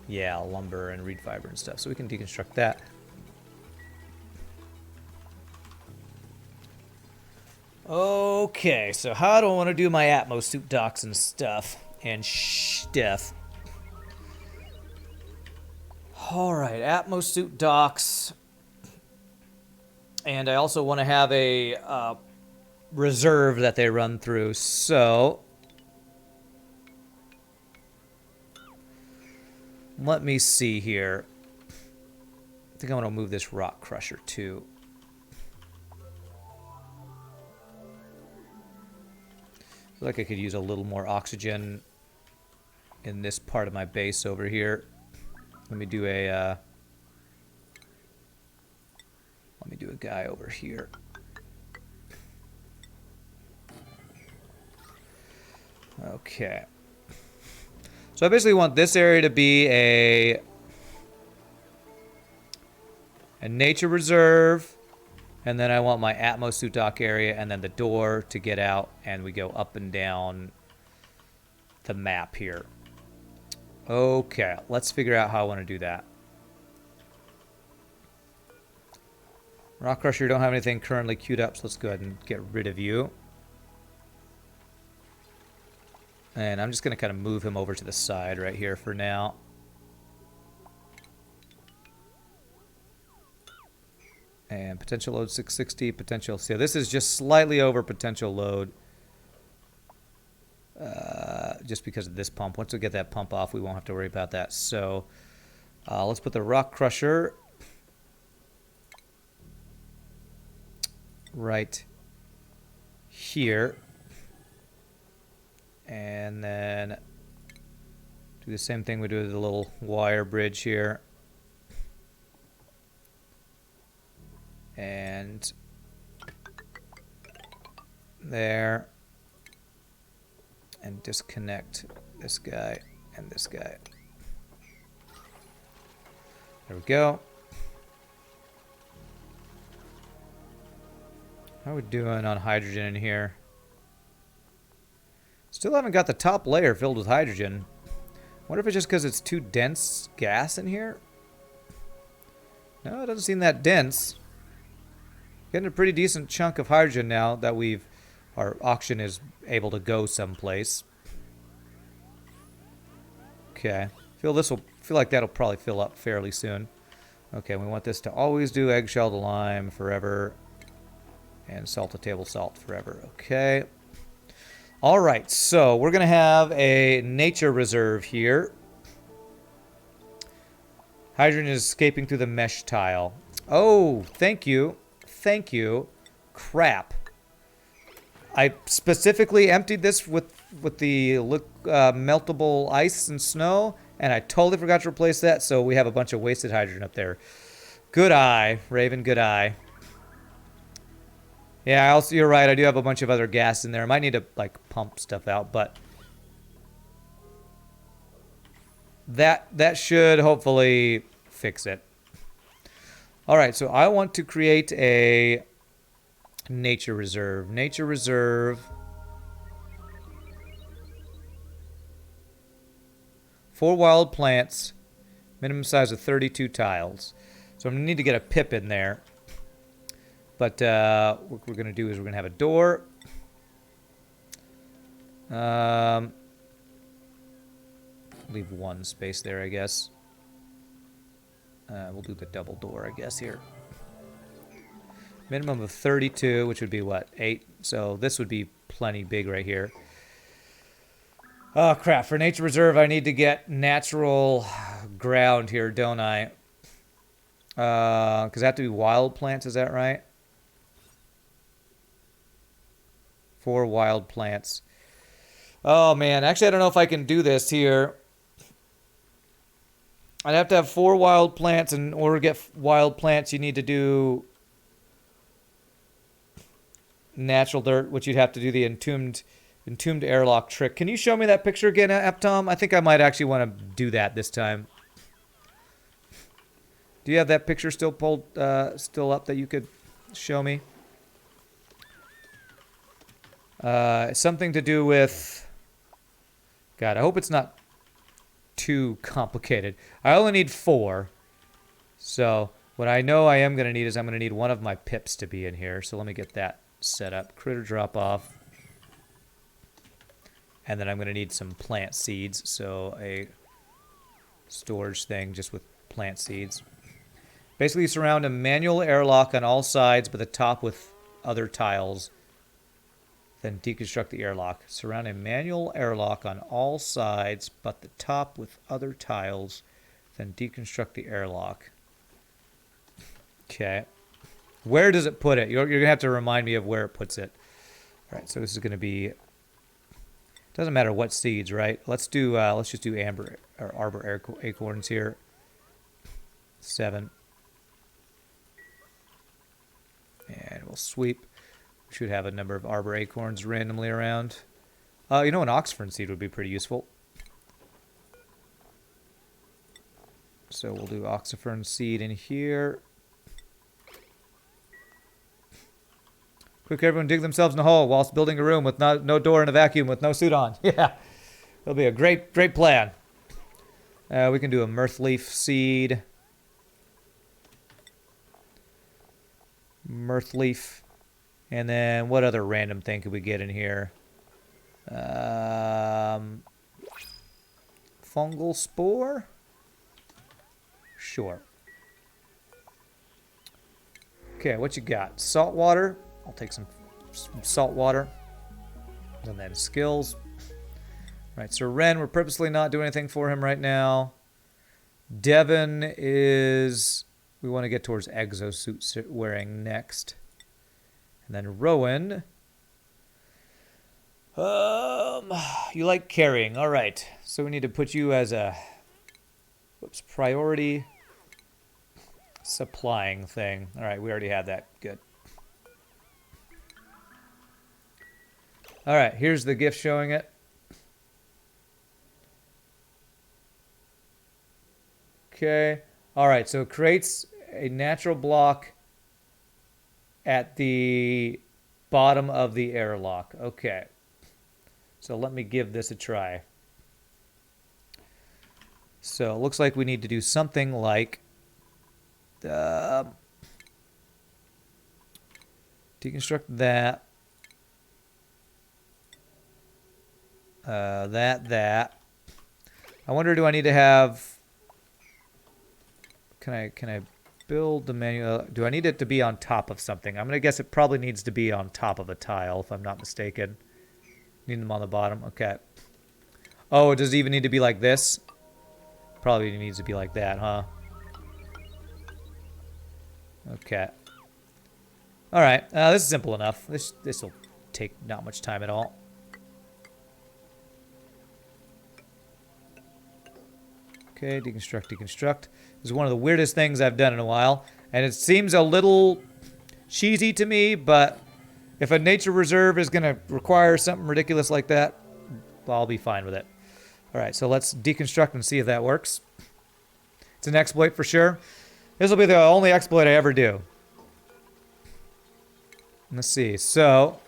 Yeah, lumber and reed fiber and stuff. So we can deconstruct that. Okay, so how do I want to do my Atmo suit docks and stuff? Alright, Atmo suit docks. And I also want to have a reserve that they run through. So let me see here. I think I want to move this rock crusher too. I feel like I could use a little more oxygen in this part of my base over here. Let me do a guy over here. Okay. So I basically want this area to be a nature reserve, and then I want my Atmo suit dock area, and then the door to get out, and we go up and down the map here. Okay, let's figure out how I want to do that. Rock Crusher, you don't have anything currently queued up, so let's go ahead and get rid of you. And I'm just going to kind of move him over to the side right here for now. And potential load 660, potential... So this is just slightly over potential load. Just because of this pump. Once we get that pump off, we won't have to worry about that. So let's put the Rock Crusher right here. And then do the same thing we do with the little wire bridge here. And there. And disconnect this guy and this guy. There we go. How are we doing on hydrogen in here? Still haven't got the top layer filled with hydrogen. Wonder if it's just because it's too dense gas in here? No, it doesn't seem that dense. Getting a pretty decent chunk of hydrogen now that our auction is able to go someplace. Okay. Feel like that'll probably fill up fairly soon. Okay, we want this to always do eggshell to lime forever. And salt to table salt forever. Okay. Alright, so we're going to have a nature reserve here. Hydrogen is escaping through the mesh tile. Oh, thank you. Thank you. Crap. I specifically emptied this with the meltable ice and snow, and I totally forgot to replace that, so we have a bunch of wasted hydrogen up there. Good eye, Raven, good eye. Yeah, also you're right. I do have a bunch of other gas in there. I might need to like pump stuff out, but that should hopefully fix it. All right, so I want to create a nature reserve. Nature reserve. 4 wild plants. Minimum size of 32 tiles. So I'm going to need to get a pip in there. But what we're going to do is we're going to have a door. Leave one space there, I guess. We'll do the double door, I guess, here. Minimum of 32, which would be what? 8. So this would be plenty big right here. Oh, crap. For nature reserve, I need to get natural ground here, don't I? Because they have to be wild plants, is that right? 4 wild plants. Oh, man. Actually, I don't know if I can do this here. I'd have to have 4 wild plants. In order to get wild plants, you need to do natural dirt, which you'd have to do the entombed airlock trick. Can you show me that picture again, Aptom? I think I might actually want to do that this time. Do you have that picture still still up that you could show me? Something to do with... God, I hope it's not too complicated. I only need 4. So what I know I am going to need is I'm going to need one of my pips to be in here. So let me get that set up. Critter drop off. And then I'm going to need some plant seeds. So a storage thing just with plant seeds. Basically surround a manual airlock on all sides, but the top with other tiles. Then deconstruct the airlock. Surround a manual airlock on all sides, but the top with other tiles. Then deconstruct the airlock. Okay. Where does it put it? You're going to have to remind me of where it puts it. All right, so this is going to be... Doesn't matter what seeds, right? Let's just do amber or arbor acorns here. 7. And we'll sweep. We should have a number of arbor acorns randomly around. You know, an oxfern seed would be pretty useful. So we'll do oxfern seed in here. Quick, everyone dig themselves in a hole whilst building a room with no door and a vacuum with no suit on. Yeah, it'll be a great plan. We can do a mirth leaf seed. Mirth leaf. And then what other random thing could we get in here? Fungal spore? Sure. Okay, what you got? Salt water. I'll take some salt water. And then skills. Right, so Ren, we're purposely not doing anything for him right now. Devin is... We want to get towards exosuit wearing next. And then Rowan. You like carrying. All right. So we need to put you as a... Whoops. Priority supplying thing. All right. We already had that. Good. All right. Here's the GIF showing it. Okay. All right. So it creates a natural block at the bottom of the airlock. Okay. So let me give this a try. So it looks like we need to do something like deconstruct that. That. I wonder, do I need to have... Can I build the manual? Do I need it to be on top of something? I'm going to guess it probably needs to be on top of a tile, if I'm not mistaken. Need them on the bottom. Okay. Oh, does it even need to be like this? Probably needs to be like that, huh? Okay. All right. This is simple enough. This will take not much time at all. Okay, deconstruct. This is one of the weirdest things I've done in a while. And it seems a little cheesy to me, but If a nature reserve is going to require something ridiculous like that, I'll be fine with it. All right, so let's deconstruct and see if that works. It's an exploit for sure. This will be the only exploit I ever do. Let's see. So,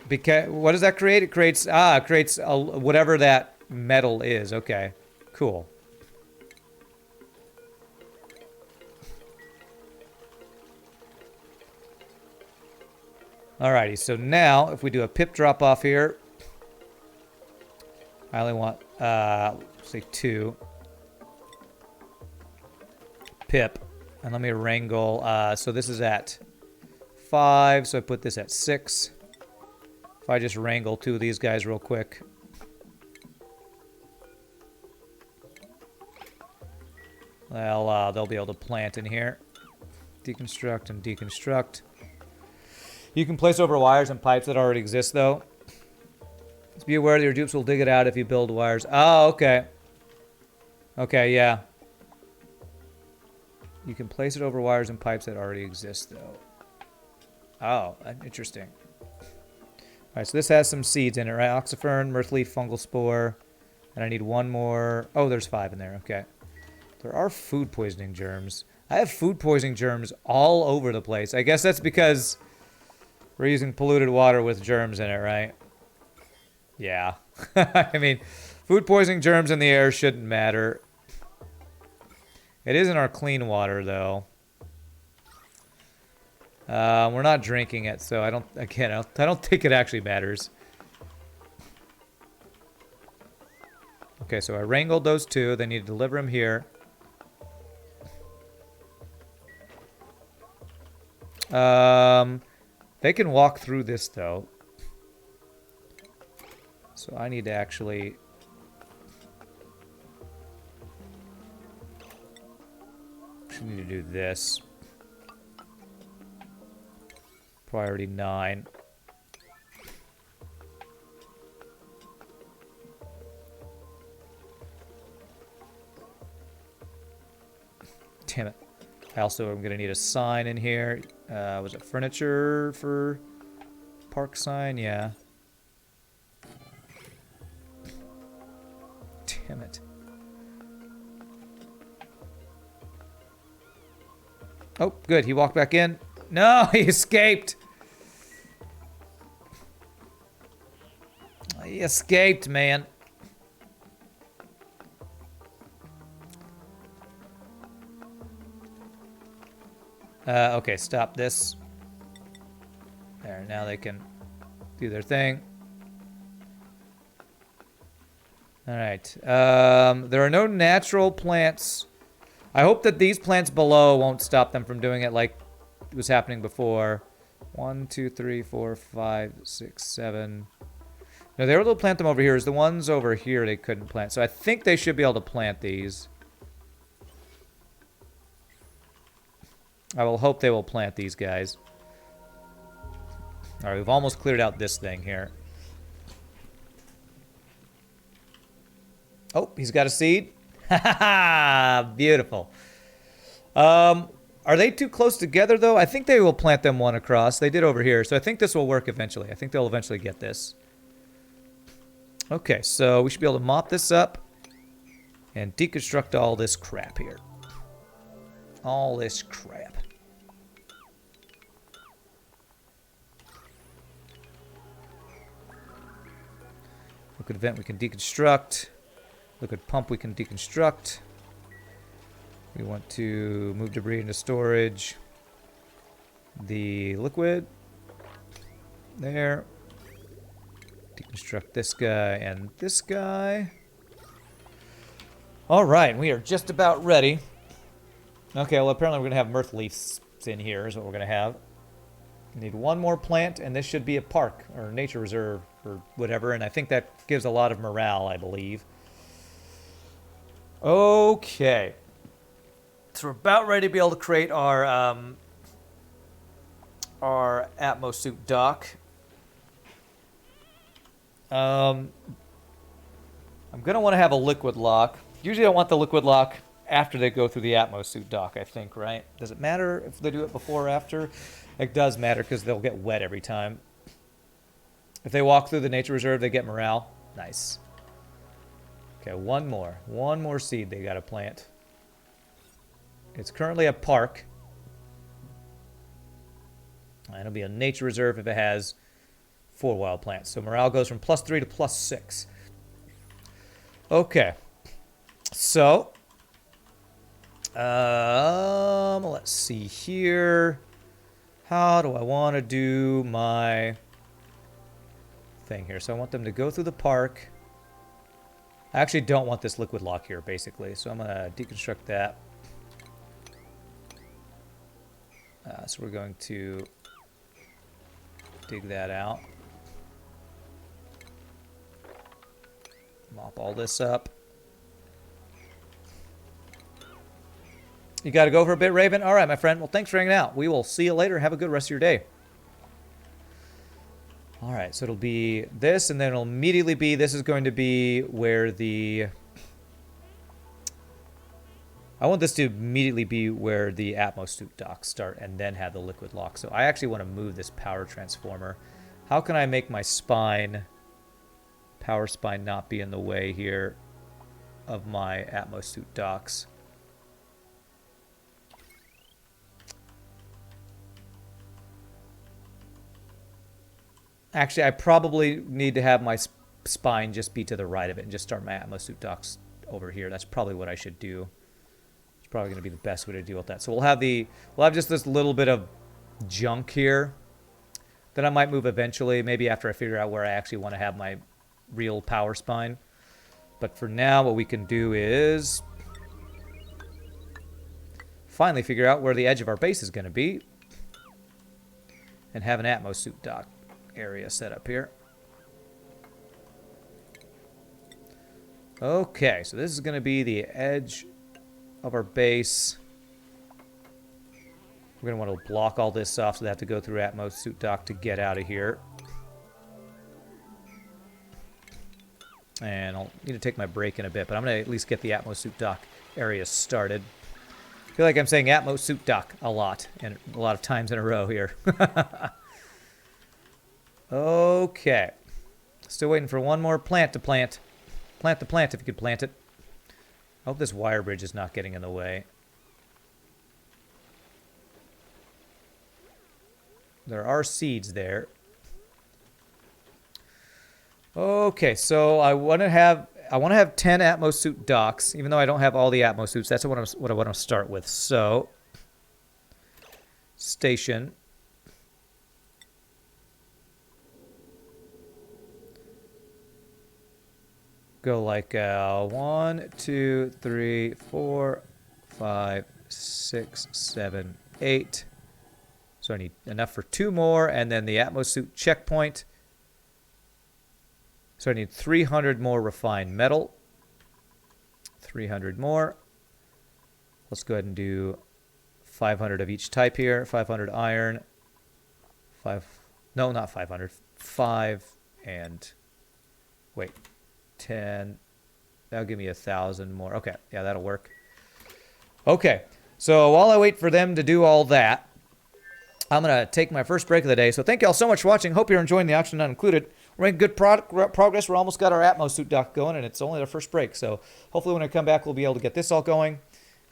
because what does that create? It creates whatever that metal is. Okay, cool. Alrighty, so now if we do a pip drop off here, I only want say 2 pip, and let me wrangle. So this is at 5, so I put this at 6. If I just wrangle 2 of these guys real quick. Well, they'll be able to plant in here. Deconstruct and deconstruct. You can place over wires and pipes that already exist, though. Just be aware that your dupes will dig it out if you build wires. Oh, okay. Okay, yeah. You can place it over wires and pipes that already exist, though. Oh, interesting. Alright, so this has some seeds in it, right? Oxyfern, mirthleaf, fungal spore. And I need 1 more. Oh, there's 5 in there. Okay. There are food poisoning germs. I have food poisoning germs all over the place. I guess that's because we're using polluted water with germs in it, right? Yeah. I mean, food poisoning germs in the air shouldn't matter. It is in our clean water, though. We're not drinking it, so I don't think it actually matters. Okay, so I wrangled those 2. They need to deliver them here. They can walk through this, though. So I need to actually... need to do this. Priority 9. Damn it. I also am going to need a sign in here. Was it furniture for park sign? Yeah. Damn it. Oh, good. He walked back in. No, he escaped. He escaped, man. Okay, stop this. There, now they can do their thing. Alright. There are no natural plants. I hope that these plants below won't stop them from doing it like was happening before. 1, 2, 3, 4, 5, 6, 7. No, they were able to plant them over here. It's the ones over here they couldn't plant. So I think they should be able to plant these. I will hope they will plant these guys. Alright, we've almost cleared out this thing here. Oh, he's got a seed. Ha ha ha! Beautiful. Are they too close together, though? I think they will plant them one across. They did over here, so I think this will work eventually. I think they'll eventually get this. Okay, so we should be able to mop this up and deconstruct all this crap here. All this crap. Liquid vent we can deconstruct. Liquid pump we can deconstruct. We want to move debris into storage. The liquid. There. Deconstruct this guy and this guy. Alright, we are just about ready. Okay, well apparently we're going to have mirth leaves in here is what we're going to have. We need 1 more plant and this should be a park or nature reserve or whatever, and I think that gives a lot of morale, I believe. Okay. So we're about ready to be able to create our Atmo suit dock. I'm going to want to have a liquid lock. Usually I want the liquid lock after they go through the Atmo suit dock, I think, right? Does it matter if they do it before or after? It does matter because they'll get wet every time. If they walk through the nature reserve, they get morale. Nice. Okay, one more. One more seed they got to plant. It's currently a park. And it'll be a nature reserve if it has 4 wild plants. So morale goes from +3 to +6. Okay. So, let's see here. How do I want to do my thing here? So I want them to go through the park. I actually don't want this liquid lock here, basically. So I'm going to deconstruct that. So we're going to dig that out. Mop all this up. You got to go for a bit, Raven? All right, my friend. Well, thanks for hanging out. We will see you later. Have a good rest of your day. All right, so it'll be this, and then it'll immediately be, this is going to be where the... I want this to immediately be where the Atmo suit docks start and then have the liquid lock. So I actually want to move this power transformer. How can I make my spine, power spine, not be in the way here of my Atmo suit docks? Actually, I probably need to have my spine just be to the right of it and just start my Atmo suit docks over here. That's probably what I should do. It's probably going to be the best way to deal with that. So we'll have just this little bit of junk here that I might move eventually, maybe after I figure out where I actually want to have my real power spine. But for now, what we can do is finally figure out where the edge of our base is going to be and have an Atmo suit dock area set up here. Okay, so this is going to be the edge of our base. We're going to want to block all this off, so they have to go through Atmo suit dock to get out of here. And I'll need to take my break in a bit, but I'm going to at least get the Atmo suit dock area started. I feel like I'm saying Atmo suit dock a lot, and a lot of times in a row here. Okay. Still waiting for one more plant to plant. Plant the plant if you could plant it. I hope this wire bridge is not getting in the way. There are seeds there. Okay, so I want to have 10 Atmo suit docks, even though I don't have all the Atmo suits. That's what I want to start with. So, station. Go like 1, 2, 3, 4, 5, 6, 7, 8. So I need enough for 2 more, and then the Atmo suit checkpoint. So I need 300 more refined metal. 300 more. Let's go ahead and do 500 of each type here. 500 iron. No, not 500. 5 and... Wait. 10. That'll give me 1,000 more. Okay, yeah, that'll work. Okay, so while I wait for them to do all that, I'm going to take my first break of the day. So thank you all so much for watching. Hope you're enjoying the auction not included. We're making good progress. We're almost got our Atmo suit dock going, and it's only our first break. So hopefully when I come back, we'll be able to get this all going,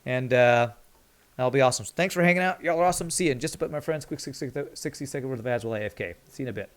and that'll be awesome. So thanks for hanging out. Y'all are awesome. See you in just a bit, my friends. Quick 60-second word of ads while AFK. See you in a bit.